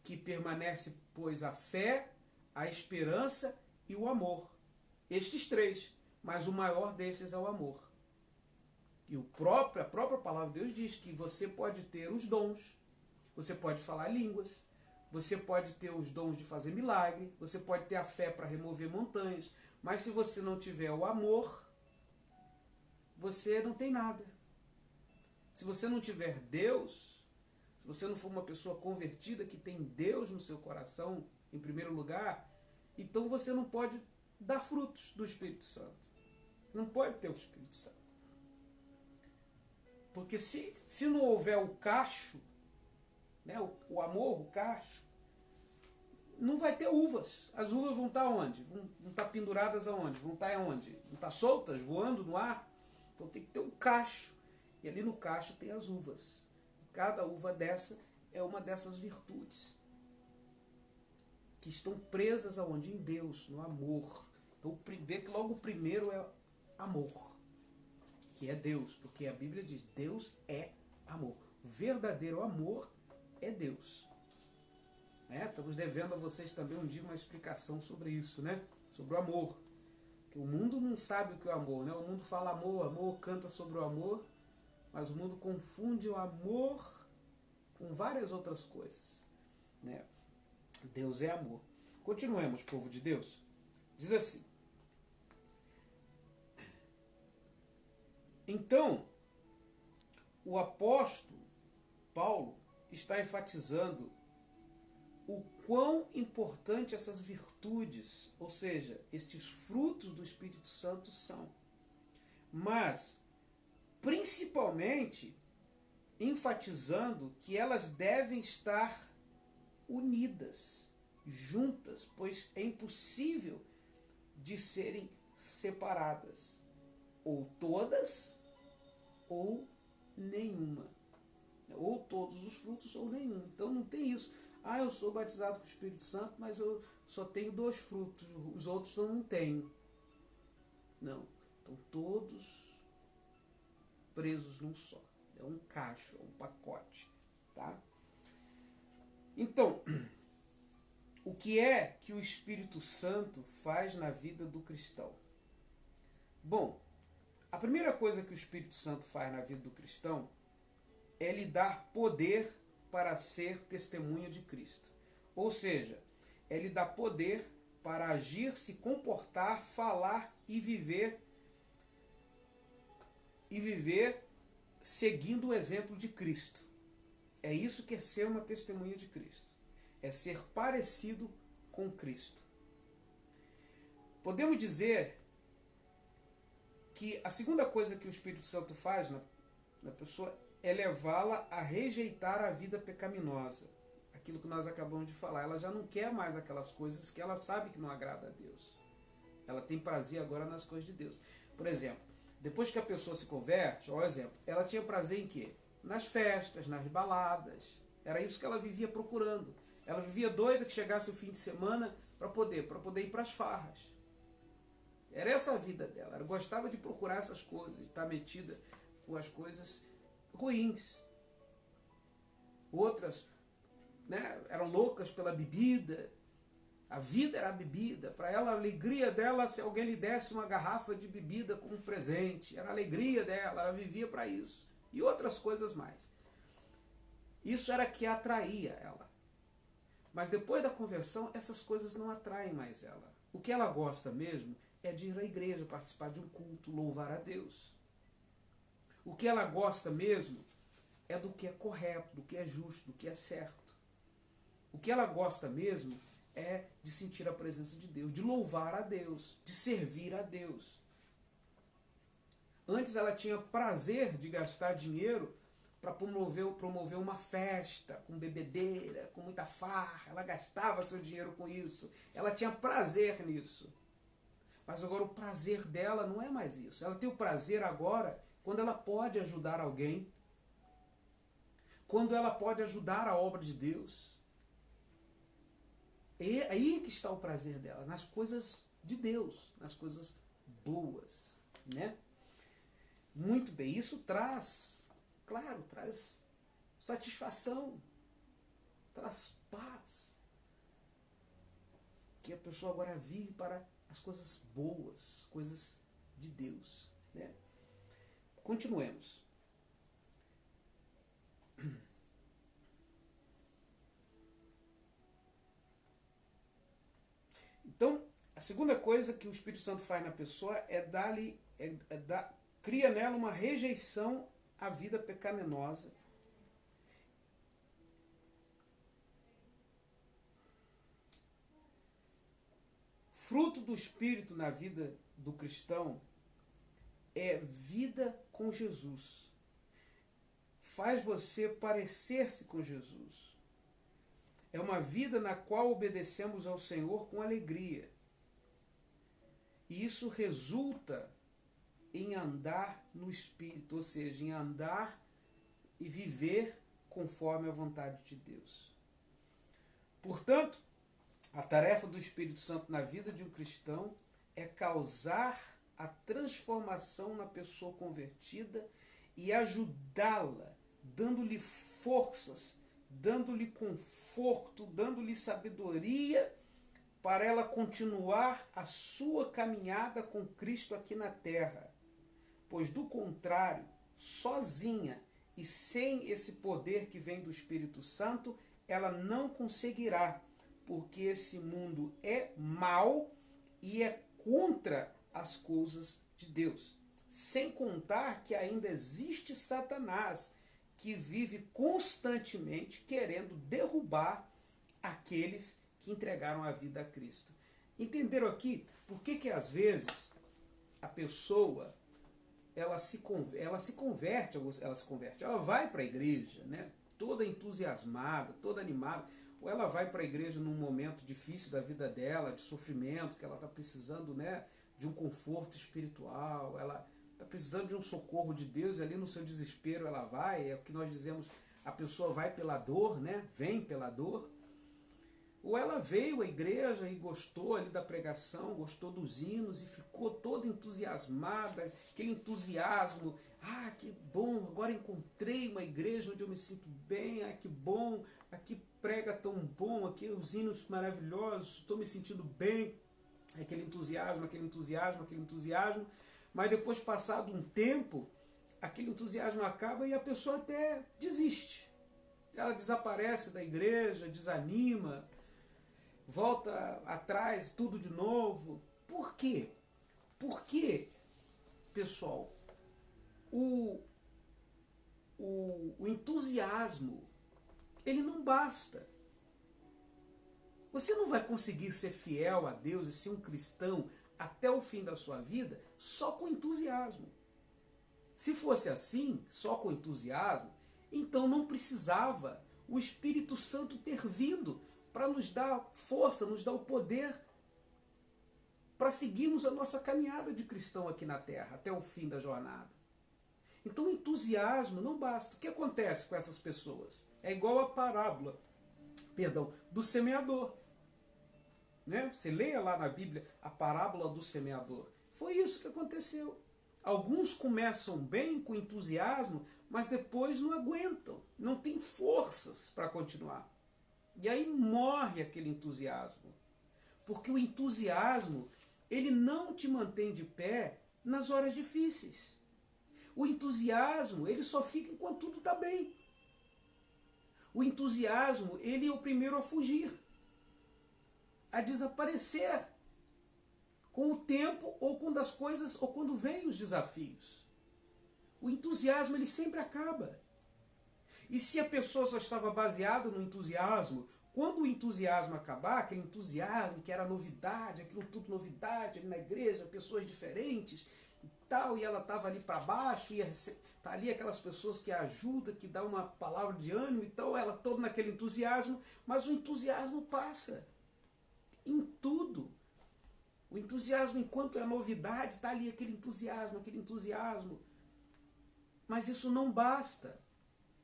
que permanece, pois, a fé, a esperança e o amor. Estes três, mas o maior destes é o amor. E a própria palavra de Deus diz que você pode ter os dons, você pode falar línguas, você pode ter os dons de fazer milagre, você pode ter a fé para remover montanhas, mas se você não tiver o amor, você não tem nada. Se você não tiver Deus, se você não for uma pessoa convertida que tem Deus no seu coração, em primeiro lugar, então você não pode dar frutos do Espírito Santo. Não pode ter o Espírito Santo. Porque se não houver o cacho, né, o amor, o cacho, não vai ter uvas. As uvas vão estar onde? Vão estar penduradas aonde? Vão estar onde? Vão estar soltas, voando no ar? Então tem que ter um cacho. E ali no cacho tem as uvas. Cada uva dessa é uma dessas virtudes que estão presas aonde? Em Deus, no amor. Então vê que logo o primeiro é amor, que é Deus, porque a Bíblia diz, Deus é amor. O verdadeiro amor é Deus. Estamos devendo a vocês também um dia uma explicação sobre isso, né? Sobre o amor. Porque o mundo não sabe o que é o amor, né? O mundo fala amor, amor, canta sobre o amor, mas o mundo confunde o amor com várias outras coisas, né? Deus é amor. Continuemos, povo de Deus. Diz assim: então, o apóstolo Paulo está enfatizando o quão importante essas virtudes, ou seja, estes frutos do Espírito Santo são. Mas, principalmente, enfatizando que elas devem estar unidas, juntas, pois é impossível de serem separadas, ou todas, ou nenhuma. Ou todos os frutos, ou nenhum. Então não tem isso. Eu sou batizado com o Espírito Santo, mas eu só tenho 2 frutos, os outros eu não tenho. Não. Estão todos presos num só. É um cacho, é um pacote. Tá? Então, o que é que o Espírito Santo faz na vida do cristão? Bom, A primeira coisa que o Espírito Santo faz na vida do cristão é lhe dar poder para ser testemunha de Cristo. Ou seja, é lhe dar poder para agir, se comportar, falar e viver seguindo o exemplo de Cristo. É isso que é ser uma testemunha de Cristo. É ser parecido com Cristo. Podemos dizer que a segunda coisa que o Espírito Santo faz na pessoa é levá-la a rejeitar a vida pecaminosa. Aquilo que nós acabamos de falar. Ela já não quer mais aquelas coisas que ela sabe que não agrada a Deus. Ela tem prazer agora nas coisas de Deus. Por exemplo, depois que a pessoa se converte, ó, exemplo, ela tinha prazer em quê? Nas festas, nas baladas. Era isso que ela vivia procurando. Ela vivia doida que chegasse o fim de semana para poder ir para as farras. Era essa a vida dela. Ela gostava de procurar essas coisas, de estar metida com as coisas ruins. Outras, né, eram loucas pela bebida. A vida era a bebida. Para ela, a alegria dela, se alguém lhe desse uma garrafa de bebida como presente. Era a alegria dela, ela vivia para isso. E outras coisas mais. Isso era que atraía ela. Mas depois da conversão, essas coisas não atraem mais ela. O que ela gosta mesmo é de ir à igreja, participar de um culto, louvar a Deus. O que ela gosta mesmo é do que é correto, do que é justo, do que é certo. O que ela gosta mesmo é de sentir a presença de Deus, de louvar a Deus, de servir a Deus. Antes ela tinha prazer de gastar dinheiro para promover uma festa, com bebedeira, com muita farra. Ela gastava seu dinheiro com isso. Ela tinha prazer nisso. Mas agora o prazer dela não é mais isso. Ela tem o prazer agora quando ela pode ajudar alguém, quando ela pode ajudar a obra de Deus. É aí que está o prazer dela, nas coisas de Deus, nas coisas boas, né? Muito bem, isso traz, claro, traz satisfação, traz paz. Que a pessoa agora vive para as coisas boas, coisas de Deus, né? Continuemos. Então, a segunda coisa que o Espírito Santo faz na pessoa é cria nela uma rejeição à vida pecaminosa. Fruto do Espírito na vida do cristão é vida com Jesus. Faz você parecer-se com Jesus. É uma vida na qual obedecemos ao Senhor com alegria. E isso resulta em andar no Espírito, ou seja, em andar e viver conforme a vontade de Deus. Portanto, a tarefa do Espírito Santo na vida de um cristão é causar a transformação na pessoa convertida e ajudá-la, dando-lhe forças, dando-lhe conforto, dando-lhe sabedoria para ela continuar a sua caminhada com Cristo aqui na terra. Pois do contrário, sozinha e sem esse poder que vem do Espírito Santo, ela não conseguirá, porque esse mundo é mau e é contra as coisas de Deus. Sem contar que ainda existe Satanás, que vive constantemente querendo derrubar aqueles que entregaram a vida a Cristo. Entenderam aqui por que às vezes a pessoa ela se converte, ela vai para a igreja, né? Toda entusiasmada, toda animada, ou ela vai para a igreja num momento difícil da vida dela, de sofrimento, que ela está precisando, né, de um conforto espiritual, ela está precisando de um socorro de Deus, e ali no seu desespero ela vai, é o que nós dizemos, a pessoa vai pela dor, né? Vem pela dor. Ou ela veio à igreja e gostou ali da pregação, gostou dos hinos e ficou toda entusiasmada, aquele entusiasmo, que bom, agora encontrei uma igreja onde eu me sinto bem, que bom, aqui prega tão bom, aqui os hinos maravilhosos, estou me sentindo bem, aquele entusiasmo, mas depois, passado um tempo, aquele entusiasmo acaba e a pessoa até desiste. Ela desaparece da igreja, desanima, volta atrás, tudo de novo. Por quê? Porque, pessoal, o entusiasmo, ele não basta. Você não vai conseguir ser fiel a Deus e ser um cristão até o fim da sua vida só com entusiasmo. Se fosse assim, só com entusiasmo, então não precisava o Espírito Santo ter vindo para nos dar força, nos dar o poder para seguirmos a nossa caminhada de cristão aqui na Terra, até o fim da jornada. Então o entusiasmo não basta. O que acontece com essas pessoas? É igual a parábola, do semeador. Né? Você leia lá na Bíblia a parábola do semeador. Foi isso que aconteceu. Alguns começam bem, com entusiasmo, mas depois não aguentam, não têm forças para continuar. E aí morre aquele entusiasmo. Porque o entusiasmo, ele não te mantém de pé nas horas difíceis. O entusiasmo, ele só fica enquanto tudo está bem. O entusiasmo, ele é o primeiro a fugir, a desaparecer com o tempo, ou quando as coisas, ou quando vêm os desafios. O entusiasmo, ele sempre acaba. E se a pessoa só estava baseada no entusiasmo, quando o entusiasmo acabar, aquele entusiasmo que era novidade, aquilo tudo novidade ali na igreja, pessoas diferentes e tal, e ela estava ali para baixo, e tá ali aquelas pessoas que ajudam, que dá uma palavra de ânimo e tal, ela toda naquele entusiasmo, mas o entusiasmo passa em tudo. O entusiasmo, enquanto é novidade, está ali aquele entusiasmo. Mas isso não basta.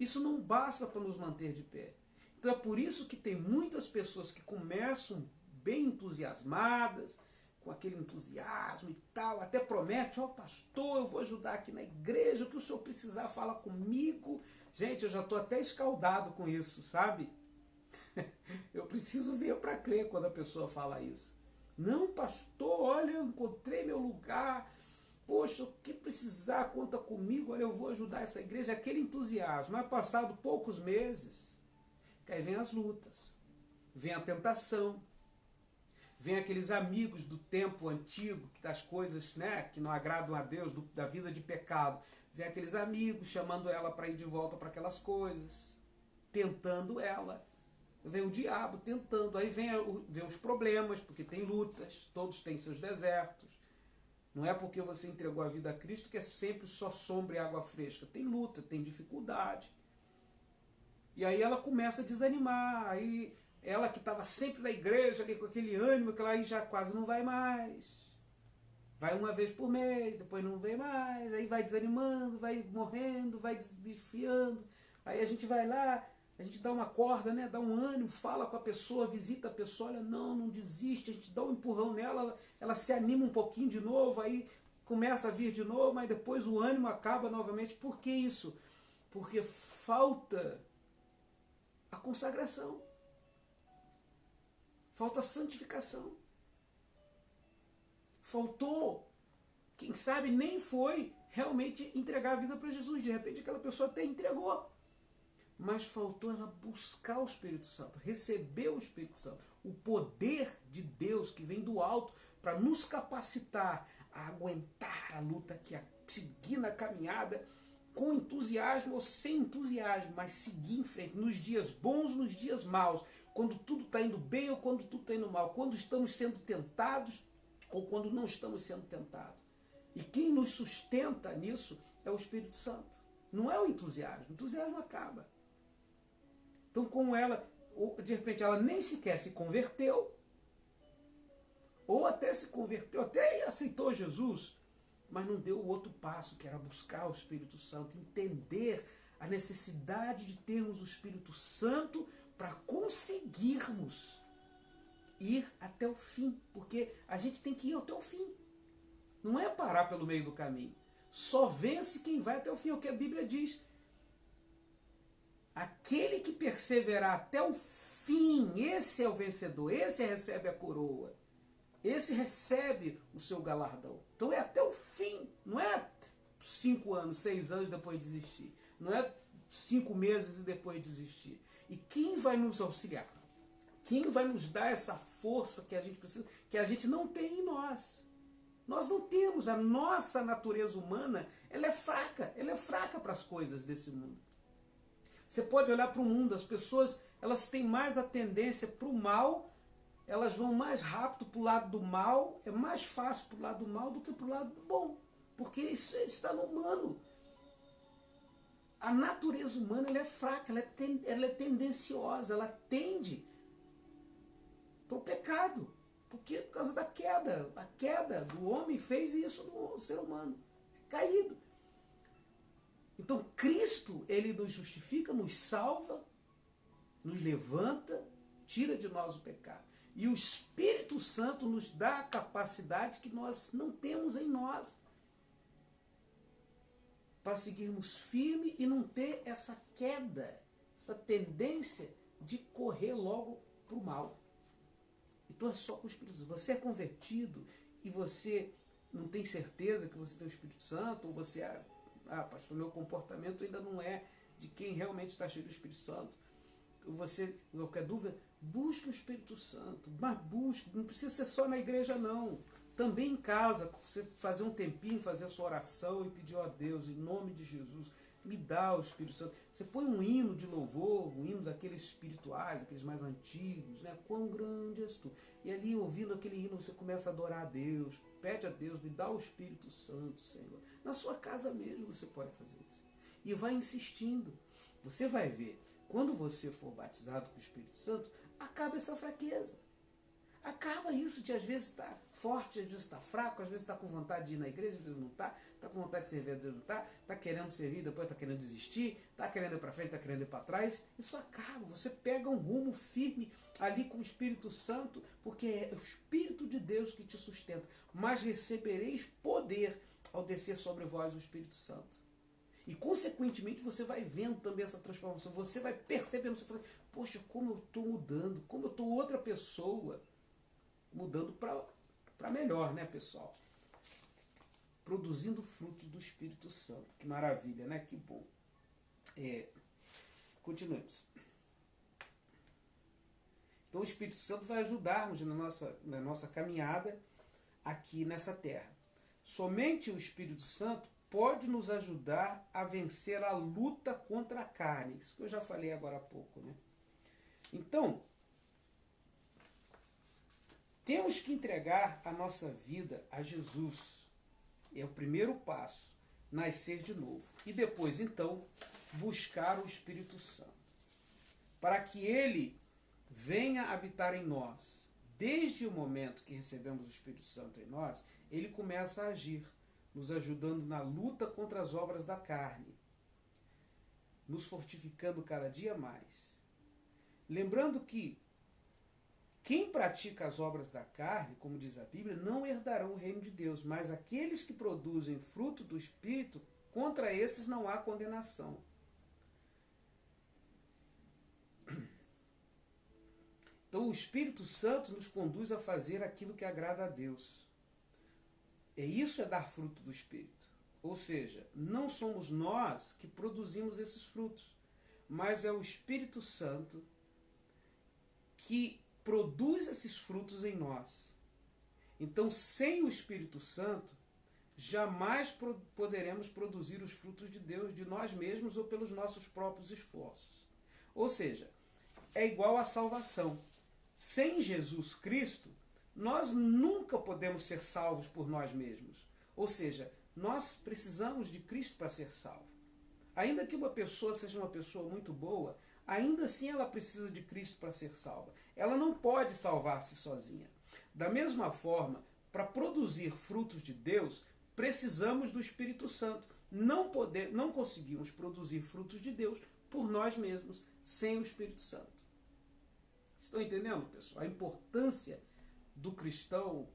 Isso não basta para nos manter de pé. Então é por isso que tem muitas pessoas que começam bem entusiasmadas, com aquele entusiasmo e tal, até promete, pastor, eu vou ajudar aqui na igreja, o que o senhor precisar, fala comigo. Gente, eu já estou até escaldado com isso, sabe? Eu preciso ver para crer quando a pessoa fala isso. Não, pastor, olha, eu encontrei meu lugar. Poxa, o que precisar, conta comigo. Olha, eu vou ajudar essa igreja. Aquele entusiasmo. Mas passado poucos meses, que aí vem as lutas, vem a tentação, vem aqueles amigos do tempo antigo, das coisas, né, que não agradam a Deus, da vida de pecado. Vem aqueles amigos chamando ela para ir de volta para aquelas coisas, tentando ela. Vem o diabo tentando, aí vem os problemas, porque tem lutas, todos têm seus desertos. Não é porque você entregou a vida a Cristo que é sempre só sombra e água fresca. Tem luta, tem dificuldade. E aí ela começa a desanimar, aí ela que estava sempre na igreja, ali com aquele ânimo, que ela aí já quase não vai mais. Vai uma vez por mês, depois não vem mais, aí vai desanimando, vai morrendo, vai desfiando. Aí a gente vai lá, a gente dá uma corda, né? Dá um ânimo, fala com a pessoa, visita a pessoa, olha, não desiste, a gente dá um empurrão nela, ela se anima um pouquinho de novo, aí começa a vir de novo, mas depois o ânimo acaba novamente. Por que isso? Porque falta a consagração, falta a santificação. Faltou, quem sabe nem foi realmente entregar a vida para Jesus, de repente aquela pessoa até entregou. Mas faltou ela buscar o Espírito Santo, receber o Espírito Santo, o poder de Deus que vem do alto para nos capacitar a aguentar a luta, a seguir na caminhada com entusiasmo ou sem entusiasmo, mas seguir em frente nos dias bons, nos dias maus, quando tudo está indo bem ou quando tudo está indo mal, quando estamos sendo tentados ou quando não estamos sendo tentados. E quem nos sustenta nisso é o Espírito Santo, não é o entusiasmo acaba. Então, como ela, de repente, ela nem sequer se converteu, ou até se converteu, até aceitou Jesus, mas não deu o outro passo, que era buscar o Espírito Santo, entender a necessidade de termos o Espírito Santo para conseguirmos ir até o fim, porque a gente tem que ir até o fim, não é parar pelo meio do caminho. Só vence quem vai até o fim, é o que a Bíblia diz. Aquele que perseverar até o fim, esse é o vencedor, esse recebe a coroa, esse recebe o seu galardão. Então é até o fim, não é 5 anos, 6 anos depois de desistir. Não é 5 meses e depois de desistir. E quem vai nos auxiliar? Quem vai nos dar essa força que a gente precisa, que a gente não tem em nós? Nós não temos, a nossa natureza humana, ela é fraca para as coisas desse mundo. Você pode olhar para o mundo, as pessoas, elas têm mais a tendência para o mal, elas vão mais rápido para o lado do mal, é mais fácil para o lado do mal do que para o lado do bom, porque isso está no humano. A natureza humana, ela é fraca, ela é tendenciosa, ela tende para o pecado. Porque por causa da queda. A queda do homem fez isso no ser humano. É caído. Então Cristo, ele nos justifica, nos salva, nos levanta, tira de nós o pecado. E o Espírito Santo nos dá a capacidade que nós não temos em nós. Para seguirmos firme e não ter essa queda, essa tendência de correr logo para o mal. Então é só com o Espírito Santo. Você é convertido e você não tem certeza que você tem o Espírito Santo, ou você, pastor, meu comportamento ainda não é de quem realmente está cheio do Espírito Santo. Você, qualquer dúvida, busque o Espírito Santo, mas busque, não precisa ser só na igreja não. Também em casa, você fazer um tempinho, fazer a sua oração e pedir a Deus, em nome de Jesus, me dá o Espírito Santo. Você põe um hino de louvor, um hino daqueles espirituais, aqueles mais antigos, né? Quão grande és tu. E ali, ouvindo aquele hino, você começa a adorar a Deus, pede a Deus, me dá o Espírito Santo, Senhor. Na sua casa mesmo você pode fazer isso. E vai insistindo. Você vai ver, quando você for batizado com o Espírito Santo, acaba essa fraqueza. Acaba isso de às vezes estar forte, às vezes está fraco, às vezes está com vontade de ir na igreja, às vezes não está com vontade de servir a Deus, não está querendo servir, depois está querendo desistir, está querendo ir para frente, está querendo ir para trás. Isso acaba, você pega um rumo firme ali com o Espírito Santo, porque é o Espírito de Deus que te sustenta. Mas recebereis poder ao descer sobre vós o Espírito Santo. E consequentemente você vai vendo também essa transformação, você vai percebendo, você fala, poxa, como eu estou mudando, como eu estou outra pessoa. Mudando para melhor, né, pessoal? Produzindo frutos do Espírito Santo. Que maravilha, né? Que bom. Continuemos. Então o Espírito Santo vai ajudar-nos na nossa caminhada aqui nessa terra. Somente o Espírito Santo pode nos ajudar a vencer a luta contra a carne. Isso que eu já falei agora há pouco, né? Então, temos que entregar a nossa vida a Jesus. É o primeiro passo, nascer de novo. E depois, então, buscar o Espírito Santo. Para que ele venha habitar em nós. Desde o momento que recebemos o Espírito Santo em nós, ele começa a agir, nos ajudando na luta contra as obras da carne, nos fortificando cada dia mais. Lembrando que quem pratica as obras da carne, como diz a Bíblia, não herdarão o reino de Deus, mas aqueles que produzem fruto do Espírito, contra esses não há condenação. Então o Espírito Santo nos conduz a fazer aquilo que agrada a Deus. Isso é dar fruto do Espírito. Ou seja, não somos nós que produzimos esses frutos, mas é o Espírito Santo que produz esses frutos em nós. Então, sem o Espírito Santo, jamais poderemos produzir os frutos de Deus de nós mesmos ou pelos nossos próprios esforços. Ou seja, é igual à salvação. Sem Jesus Cristo, nós nunca podemos ser salvos por nós mesmos. Ou seja, nós precisamos de Cristo para ser salvo. Ainda que uma pessoa seja uma pessoa muito boa, ainda assim ela precisa de Cristo para ser salva. Ela não pode salvar-se sozinha. Da mesma forma, para produzir frutos de Deus, precisamos do Espírito Santo. Não conseguimos produzir frutos de Deus por nós mesmos, sem o Espírito Santo. Estão entendendo, pessoal? A importância do cristão,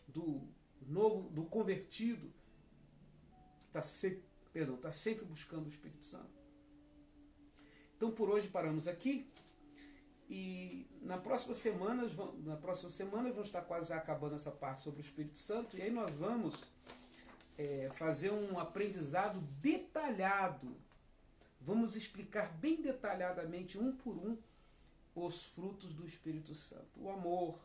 do convertido, está sempre buscando o Espírito Santo. Então por hoje paramos aqui. E na próxima semana vamos estar quase já acabando essa parte sobre o Espírito Santo, e aí nós vamos fazer um aprendizado detalhado. Vamos explicar bem detalhadamente, um por um, os frutos do Espírito Santo. O amor,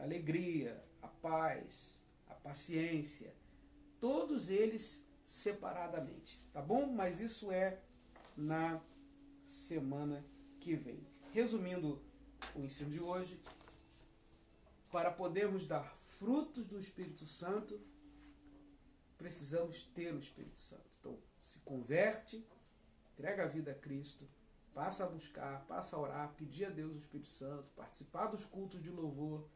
a alegria, a paz, a paciência, todos eles separadamente, tá bom? Mas isso é na semana que vem. Resumindo o ensino de hoje, para podermos dar frutos do Espírito Santo, precisamos ter o Espírito Santo. Então, se converte, entrega a vida a Cristo, passa a buscar, passa a orar, pedir a Deus o Espírito Santo, participar dos cultos de louvor,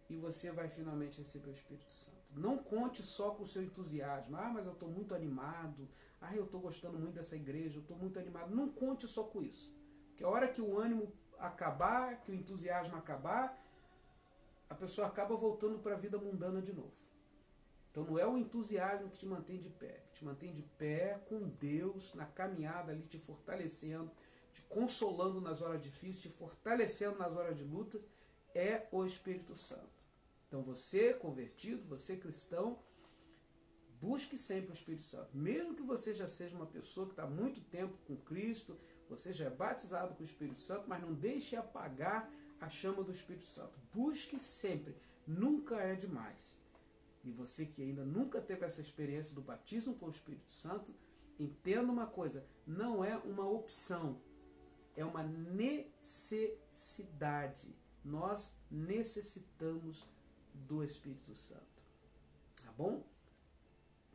e você vai finalmente receber o Espírito Santo. Não conte só com o seu entusiasmo. Mas eu estou muito animado. Eu estou gostando muito dessa igreja, eu estou muito animado. Não conte só com isso. Porque a hora que o ânimo acabar, que o entusiasmo acabar, a pessoa acaba voltando para a vida mundana de novo. Então não é o entusiasmo que te mantém de pé. Que te mantém de pé com Deus, na caminhada ali, te fortalecendo, te consolando nas horas difíceis, te fortalecendo nas horas de luta, é o Espírito Santo. Então você, convertido, você cristão, busque sempre o Espírito Santo. Mesmo que você já seja uma pessoa que está há muito tempo com Cristo, você já é batizado com o Espírito Santo, mas não deixe apagar a chama do Espírito Santo. Busque sempre, nunca é demais. E você que ainda nunca teve essa experiência do batismo com o Espírito Santo, entenda uma coisa, não é uma opção, é uma necessidade. Nós necessitamos do Espírito Santo. Tá bom?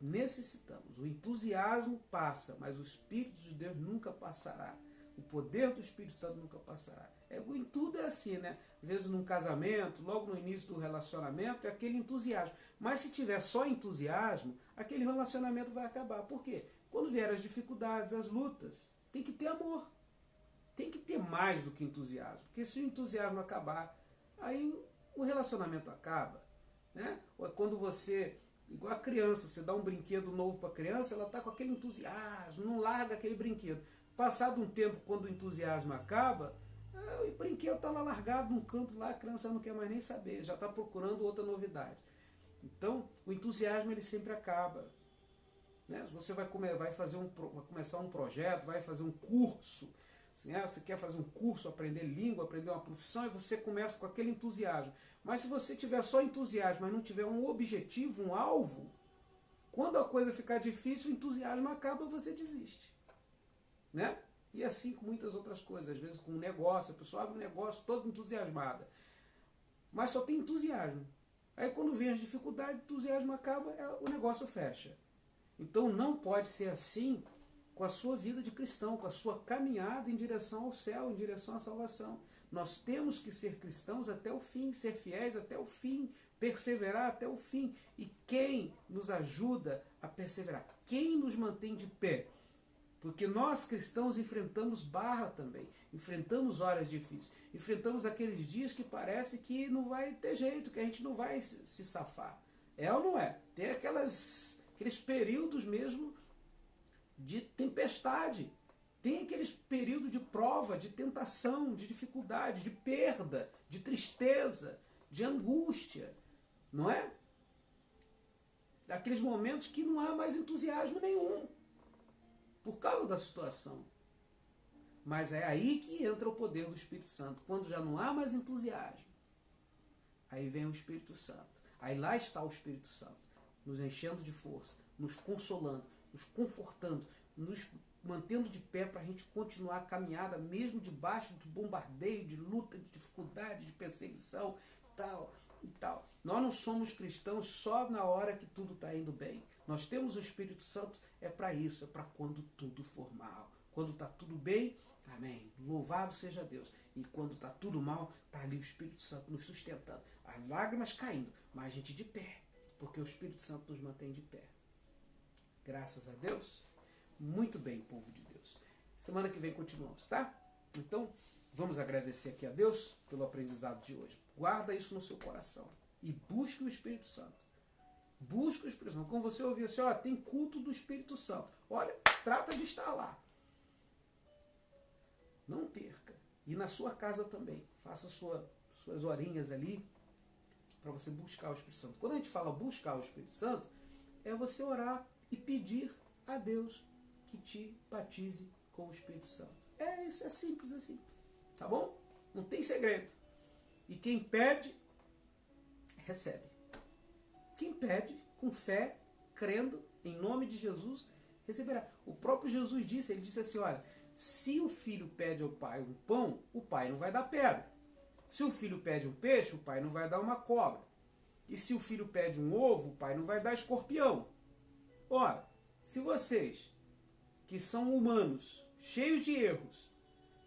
Necessitamos. O entusiasmo passa, mas o Espírito de Deus nunca passará. O poder do Espírito Santo nunca passará. Em tudo é assim, né? Às vezes num casamento, logo no início do relacionamento, é aquele entusiasmo. Mas se tiver só entusiasmo, aquele relacionamento vai acabar. Por quê? Quando vier as dificuldades, as lutas, tem que ter amor. Tem que ter mais do que entusiasmo. Porque se o entusiasmo acabar, aí o relacionamento acaba. Né? Ou é quando você, igual a criança, você dá um brinquedo novo para a criança, ela está com aquele entusiasmo, não larga aquele brinquedo. Passado um tempo, quando o entusiasmo acaba, o brinquedo está lá largado num canto lá, a criança não quer mais nem saber, já está procurando outra novidade. Então, o entusiasmo ele sempre acaba. Né? Você vai começar um projeto, vai fazer um curso, assim, você quer fazer um curso, aprender língua, aprender uma profissão, e você começa com aquele entusiasmo. Mas se você tiver só entusiasmo, mas não tiver um objetivo, um alvo, quando a coisa ficar difícil, o entusiasmo acaba e você desiste. Né? E assim com muitas outras coisas. Às vezes com um negócio, a pessoa abre um negócio toda entusiasmada, mas só tem entusiasmo. Aí quando vem as dificuldades, o entusiasmo acaba, o negócio fecha. Então não pode ser assim com a sua vida de cristão, com a sua caminhada em direção ao céu, em direção à salvação. Nós temos que ser cristãos até o fim, ser fiéis até o fim, perseverar até o fim. E quem nos ajuda a perseverar? Quem nos mantém de pé? Porque nós cristãos enfrentamos barra também, enfrentamos horas difíceis, enfrentamos aqueles dias que parece que não vai ter jeito, que a gente não vai se safar. É ou não é? Tem aqueles períodos mesmo de tempestade, tem aqueles períodos de prova, de tentação, de dificuldade, de perda, de tristeza, de angústia, não é? Aqueles momentos que não há mais entusiasmo nenhum, por causa da situação. Mas é aí que entra o poder do Espírito Santo. Quando já não há mais entusiasmo, aí vem o Espírito Santo. Aí lá está o Espírito Santo, nos enchendo de força, nos consolando, nos confortando, nos mantendo de pé para a gente continuar a caminhada, mesmo debaixo de bombardeio, de luta, de dificuldade, de perseguição, tal e tal. Nós não somos cristãos só na hora que tudo está indo bem. Nós temos o Espírito Santo, é para isso, é para quando tudo for mal. Quando está tudo bem, amém, louvado seja Deus. E quando está tudo mal, está ali o Espírito Santo nos sustentando. As lágrimas caindo, mas a gente de pé, porque o Espírito Santo nos mantém de pé. Graças a Deus. Muito bem, povo de Deus. Semana que vem continuamos, tá? Então, vamos agradecer aqui a Deus pelo aprendizado de hoje. Guarda isso no seu coração e busque o Espírito Santo. Busque o Espírito Santo. Como você ouvir assim, tem culto do Espírito Santo. Olha, trata de estar lá. Não perca. E na sua casa também. Faça suas horinhas ali para você buscar o Espírito Santo. Quando a gente fala buscar o Espírito Santo, é você orar e pedir a Deus que te batize com o Espírito Santo. É isso, é simples assim. Tá bom? Não tem segredo. E quem pede, recebe. Quem pede com fé, crendo, em nome de Jesus, receberá. O próprio Jesus disse, ele disse assim, olha, se o filho pede ao pai um pão, o pai não vai dar pedra. Se o filho pede um peixe, o pai não vai dar uma cobra. E se o filho pede um ovo, o pai não vai dar escorpião. Ora, se vocês, que são humanos, cheios de erros,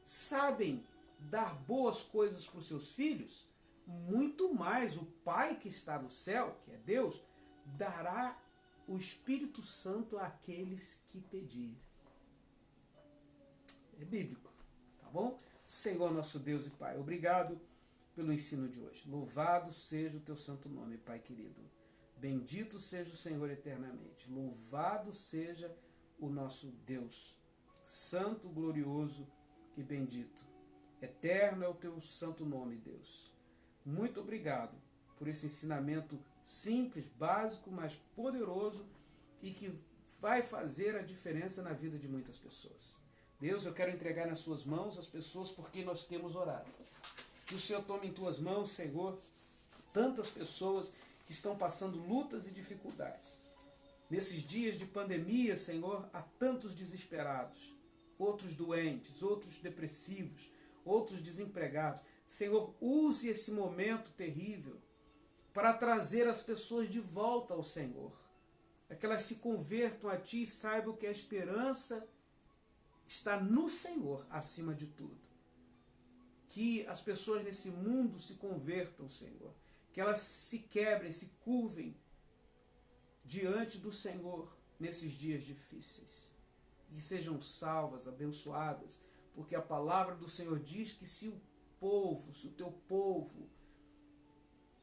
sabem dar boas coisas para os seus filhos, muito mais o Pai que está no céu, que é Deus, dará o Espírito Santo àqueles que pedirem. É bíblico, tá bom? Senhor nosso Deus e Pai, obrigado pelo ensino de hoje. Louvado seja o teu santo nome, Pai querido. Bendito seja o Senhor eternamente. Louvado seja o nosso Deus. Santo, glorioso e bendito. Eterno é o teu santo nome, Deus. Muito obrigado por esse ensinamento simples, básico, mas poderoso e que vai fazer a diferença na vida de muitas pessoas. Deus, eu quero entregar nas suas mãos as pessoas por quem nós temos orado. Que o Senhor tome em tuas mãos, Senhor, tantas pessoas que estão passando lutas e dificuldades. Nesses dias de pandemia, Senhor, há tantos desesperados, outros doentes, outros depressivos, outros desempregados. Senhor, use esse momento terrível para trazer as pessoas de volta ao Senhor. Para que elas se convertam a Ti e saibam que a esperança está no Senhor acima de tudo. Que as pessoas nesse mundo se convertam, Senhor. Que elas se quebrem, se curvem diante do Senhor nesses dias difíceis. Que sejam salvas, abençoadas, porque a palavra do Senhor diz que se o teu povo,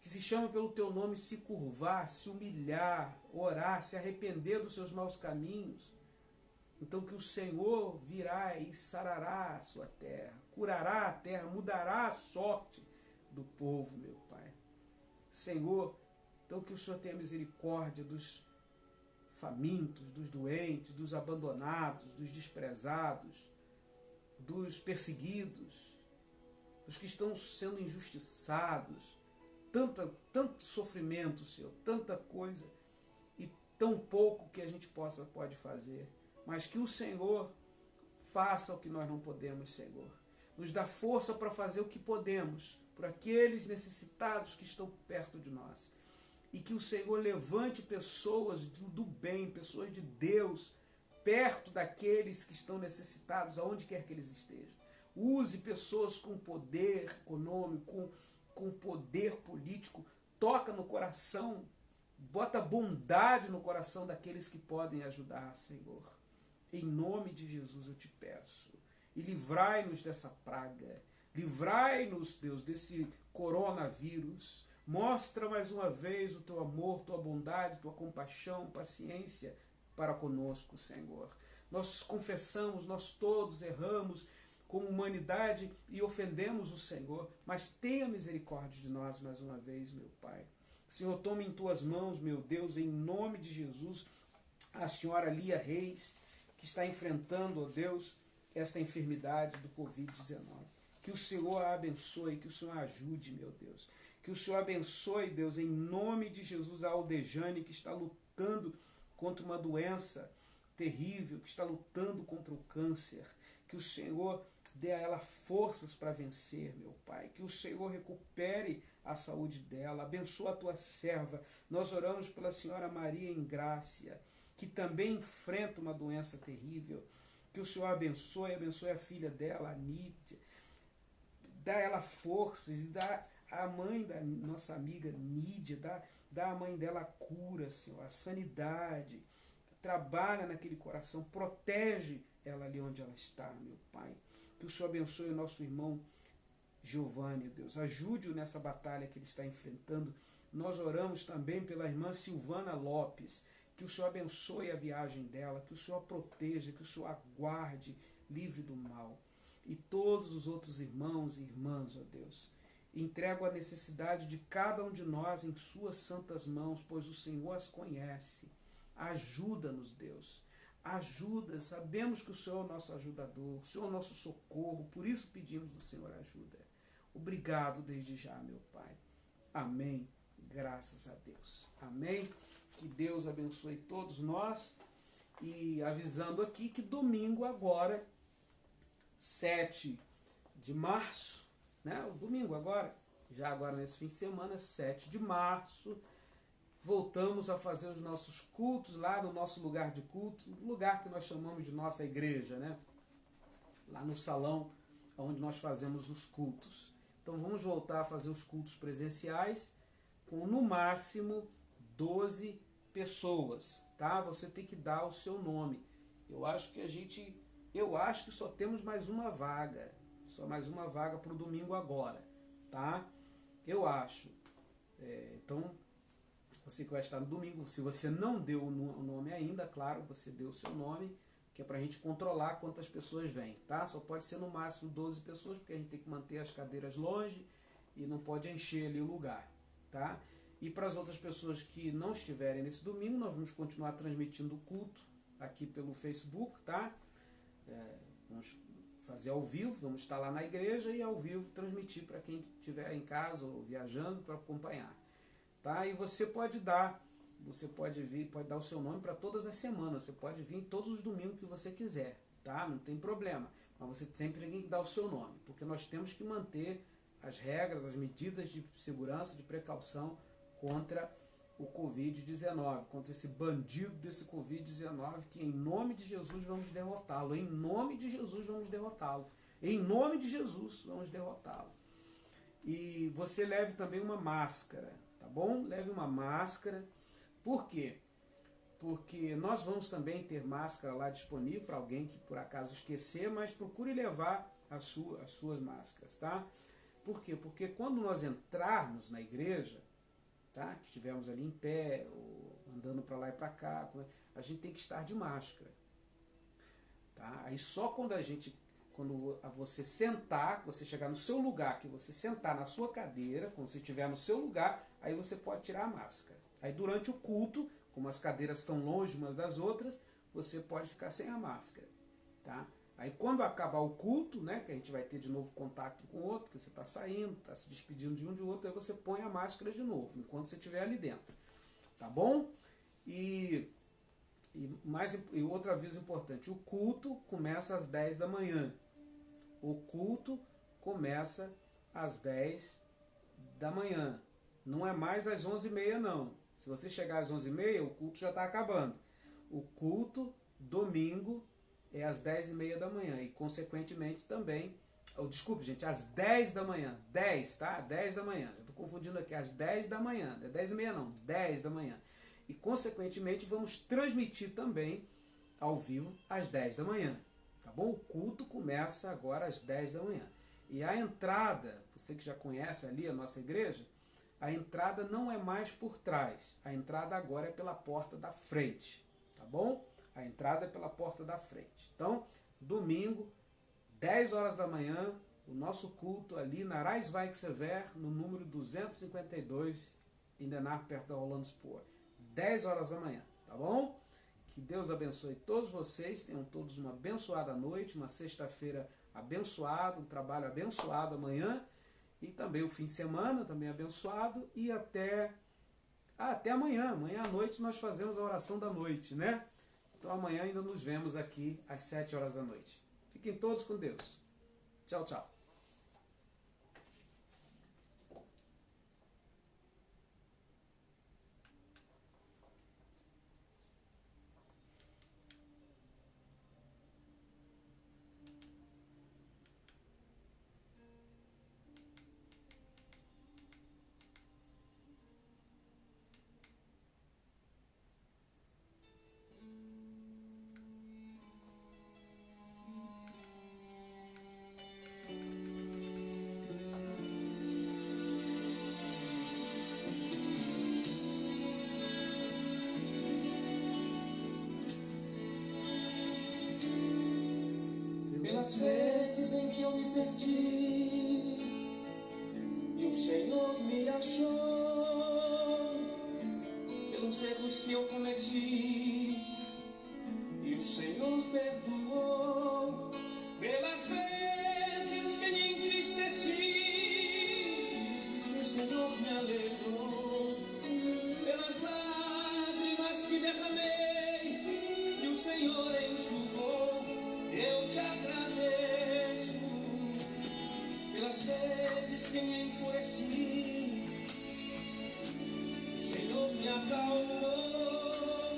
que se chama pelo teu nome, se curvar, se humilhar, orar, se arrepender dos seus maus caminhos, então que o Senhor virá e sarará a sua terra, curará a terra, mudará a sorte do povo, meu Pai. Senhor, então que o Senhor tenha misericórdia dos famintos, dos doentes, dos abandonados, dos desprezados, dos perseguidos, dos que estão sendo injustiçados, tanto sofrimento, Senhor, tanta coisa, e tão pouco que a gente pode fazer. Mas que o Senhor faça o que nós não podemos, Senhor. Nos dá força para fazer o que podemos, por aqueles necessitados que estão perto de nós. E que o Senhor levante pessoas do bem, pessoas de Deus, perto daqueles que estão necessitados, aonde quer que eles estejam. Use pessoas com poder econômico, com poder político, toca no coração, bota bondade no coração daqueles que podem ajudar, Senhor. Em nome de Jesus eu te peço. E livrai-nos dessa praga. Livrai-nos, Deus, desse coronavírus. Mostra mais uma vez o teu amor, tua bondade, tua compaixão, paciência para conosco, Senhor. Nós confessamos, nós todos erramos como humanidade e ofendemos o Senhor, mas tenha misericórdia de nós mais uma vez, meu Pai. Senhor, tome em tuas mãos, meu Deus, em nome de Jesus, a senhora Lia Reis, que está enfrentando, ó Deus, esta enfermidade do Covid-19. Que o Senhor a abençoe, que o Senhor a ajude, meu Deus. Que o Senhor abençoe, Deus, em nome de Jesus, a Aldejane, que está lutando contra uma doença terrível, que está lutando contra o câncer. Que o Senhor dê a ela forças para vencer, meu Pai. Que o Senhor recupere a saúde dela. Abençoa a tua serva. Nós oramos pela senhora Maria Engrácia, que também enfrenta uma doença terrível. Que o Senhor abençoe a filha dela, a Nítia. Dá a ela forças e dá a mãe da nossa amiga Nídia, dá a mãe dela a cura, Senhor, a sanidade. Trabalha naquele coração, protege ela ali onde ela está, meu Pai. Que o Senhor abençoe o nosso irmão Giovanni, Deus. Ajude-o nessa batalha que ele está enfrentando. Nós oramos também pela irmã Silvana Lopes. Que o Senhor abençoe a viagem dela, que o Senhor a proteja, que o Senhor a guarde livre do mal. e todos os outros irmãos e irmãs, ó Deus. Entrego a necessidade de cada um de nós em suas santas mãos, pois o Senhor as conhece. Ajuda-nos, Deus. Ajuda, sabemos que o Senhor é o nosso ajudador, o Senhor é o nosso socorro, por isso pedimos ao Senhor ajuda. Obrigado desde já, meu Pai. Amém. Graças a Deus. Amém. Que Deus abençoe todos nós. E avisando aqui que domingo agora, 7 de março, né? O domingo agora, já agora nesse fim de semana, 7 de março, voltamos a fazer os nossos cultos lá no nosso lugar de culto, lugar que nós chamamos de nossa igreja, né? Lá no salão onde nós fazemos os cultos. Então vamos voltar a fazer os cultos presenciais com no máximo 12 pessoas, tá? Você tem que dar o seu nome. Eu acho que só temos mais uma vaga, só mais uma vaga para o domingo agora, tá? Eu acho. Então, você que vai estar no domingo, se você não deu o nome ainda, claro, você deu o seu nome, que é para a gente controlar quantas pessoas vêm, tá? Só pode ser no máximo 12 pessoas, porque a gente tem que manter as cadeiras longe e não pode encher ali o lugar, tá? E para as outras pessoas que não estiverem nesse domingo, nós vamos continuar transmitindo o culto aqui pelo Facebook, tá? Vamos fazer ao vivo, vamos estar lá na igreja e ao vivo transmitir para quem estiver em casa ou viajando para acompanhar, tá? E você pode dar o seu nome para todas as semanas, você pode vir todos os domingos que você quiser, tá? Não tem problema, mas você sempre tem que dar o seu nome, porque nós temos que manter as regras, as medidas de segurança, de precaução contra o Covid-19, contra esse bandido desse Covid-19, que em nome de Jesus vamos derrotá-lo, em nome de Jesus vamos derrotá-lo, em nome de Jesus vamos derrotá-lo. E você leve também uma máscara, tá bom? Leve uma máscara. Por quê? Porque nós vamos também ter máscara lá disponível para alguém que por acaso esquecer, mas procure levar as suas máscaras, tá? Por quê? Porque quando nós entrarmos na igreja, tá? Que estivermos ali em pé, ou andando para lá e para cá, a gente tem que estar de máscara, tá? Aí só quando você sentar, você chegar no seu lugar, que você sentar na sua cadeira, quando você estiver no seu lugar, aí você pode tirar a máscara. Aí durante o culto, como as cadeiras estão longe umas das outras, você pode ficar sem a máscara, tá? Aí quando acabar o culto, né, que a gente vai ter de novo contato com o outro, que você está saindo, está se despedindo de um de outro, aí você põe a máscara de novo, enquanto você estiver ali dentro, tá bom? E outro aviso importante, o culto começa às 10 da manhã. O culto começa às 10 da manhã. Não é mais às 11h30 não. Se você chegar às 11h30, o culto já está acabando. O culto, domingo, é às 10h30 da manhã. E, consequentemente, também... desculpe, gente, às 10 da manhã. 10, tá? 10 da manhã. Já estou confundindo aqui. Às 10 da manhã. Não é 10h30 não. 10 da manhã. E, consequentemente, vamos transmitir também ao vivo às 10 da manhã. Tá bom? O culto começa agora às 10 da manhã. E a entrada, você que já conhece ali a nossa igreja, a entrada não é mais por trás. A entrada agora é pela porta da frente. Tá bom? A entrada é pela porta da frente. Então, domingo, 10 horas da manhã, o nosso culto ali na Rijswijk-Sever, no número 252, em Den Haag, perto da Hollandspoor. 10 horas da manhã, tá bom? Que Deus abençoe todos vocês, tenham todos uma abençoada noite, uma sexta-feira abençoada, um trabalho abençoado amanhã, e também o fim de semana também abençoado, e até amanhã. Amanhã à noite nós fazemos a oração da noite, né? Então amanhã ainda nos vemos aqui às 7 horas da noite. Fiquem todos com Deus. Tchau, tchau. pelas vezes em que eu me perdi e o Senhor me achou, pelos erros que eu cometi e o Senhor perdoou, pelas vezes que me entristeci e o Senhor me alegrou, pelas lágrimas que derramei e o Senhor enxugou. Eu te agradeço pelas vezes que me enfureci, o Senhor me acalmou,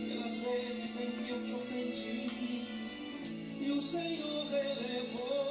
pelas vezes em que eu te ofendi e o Senhor relevou.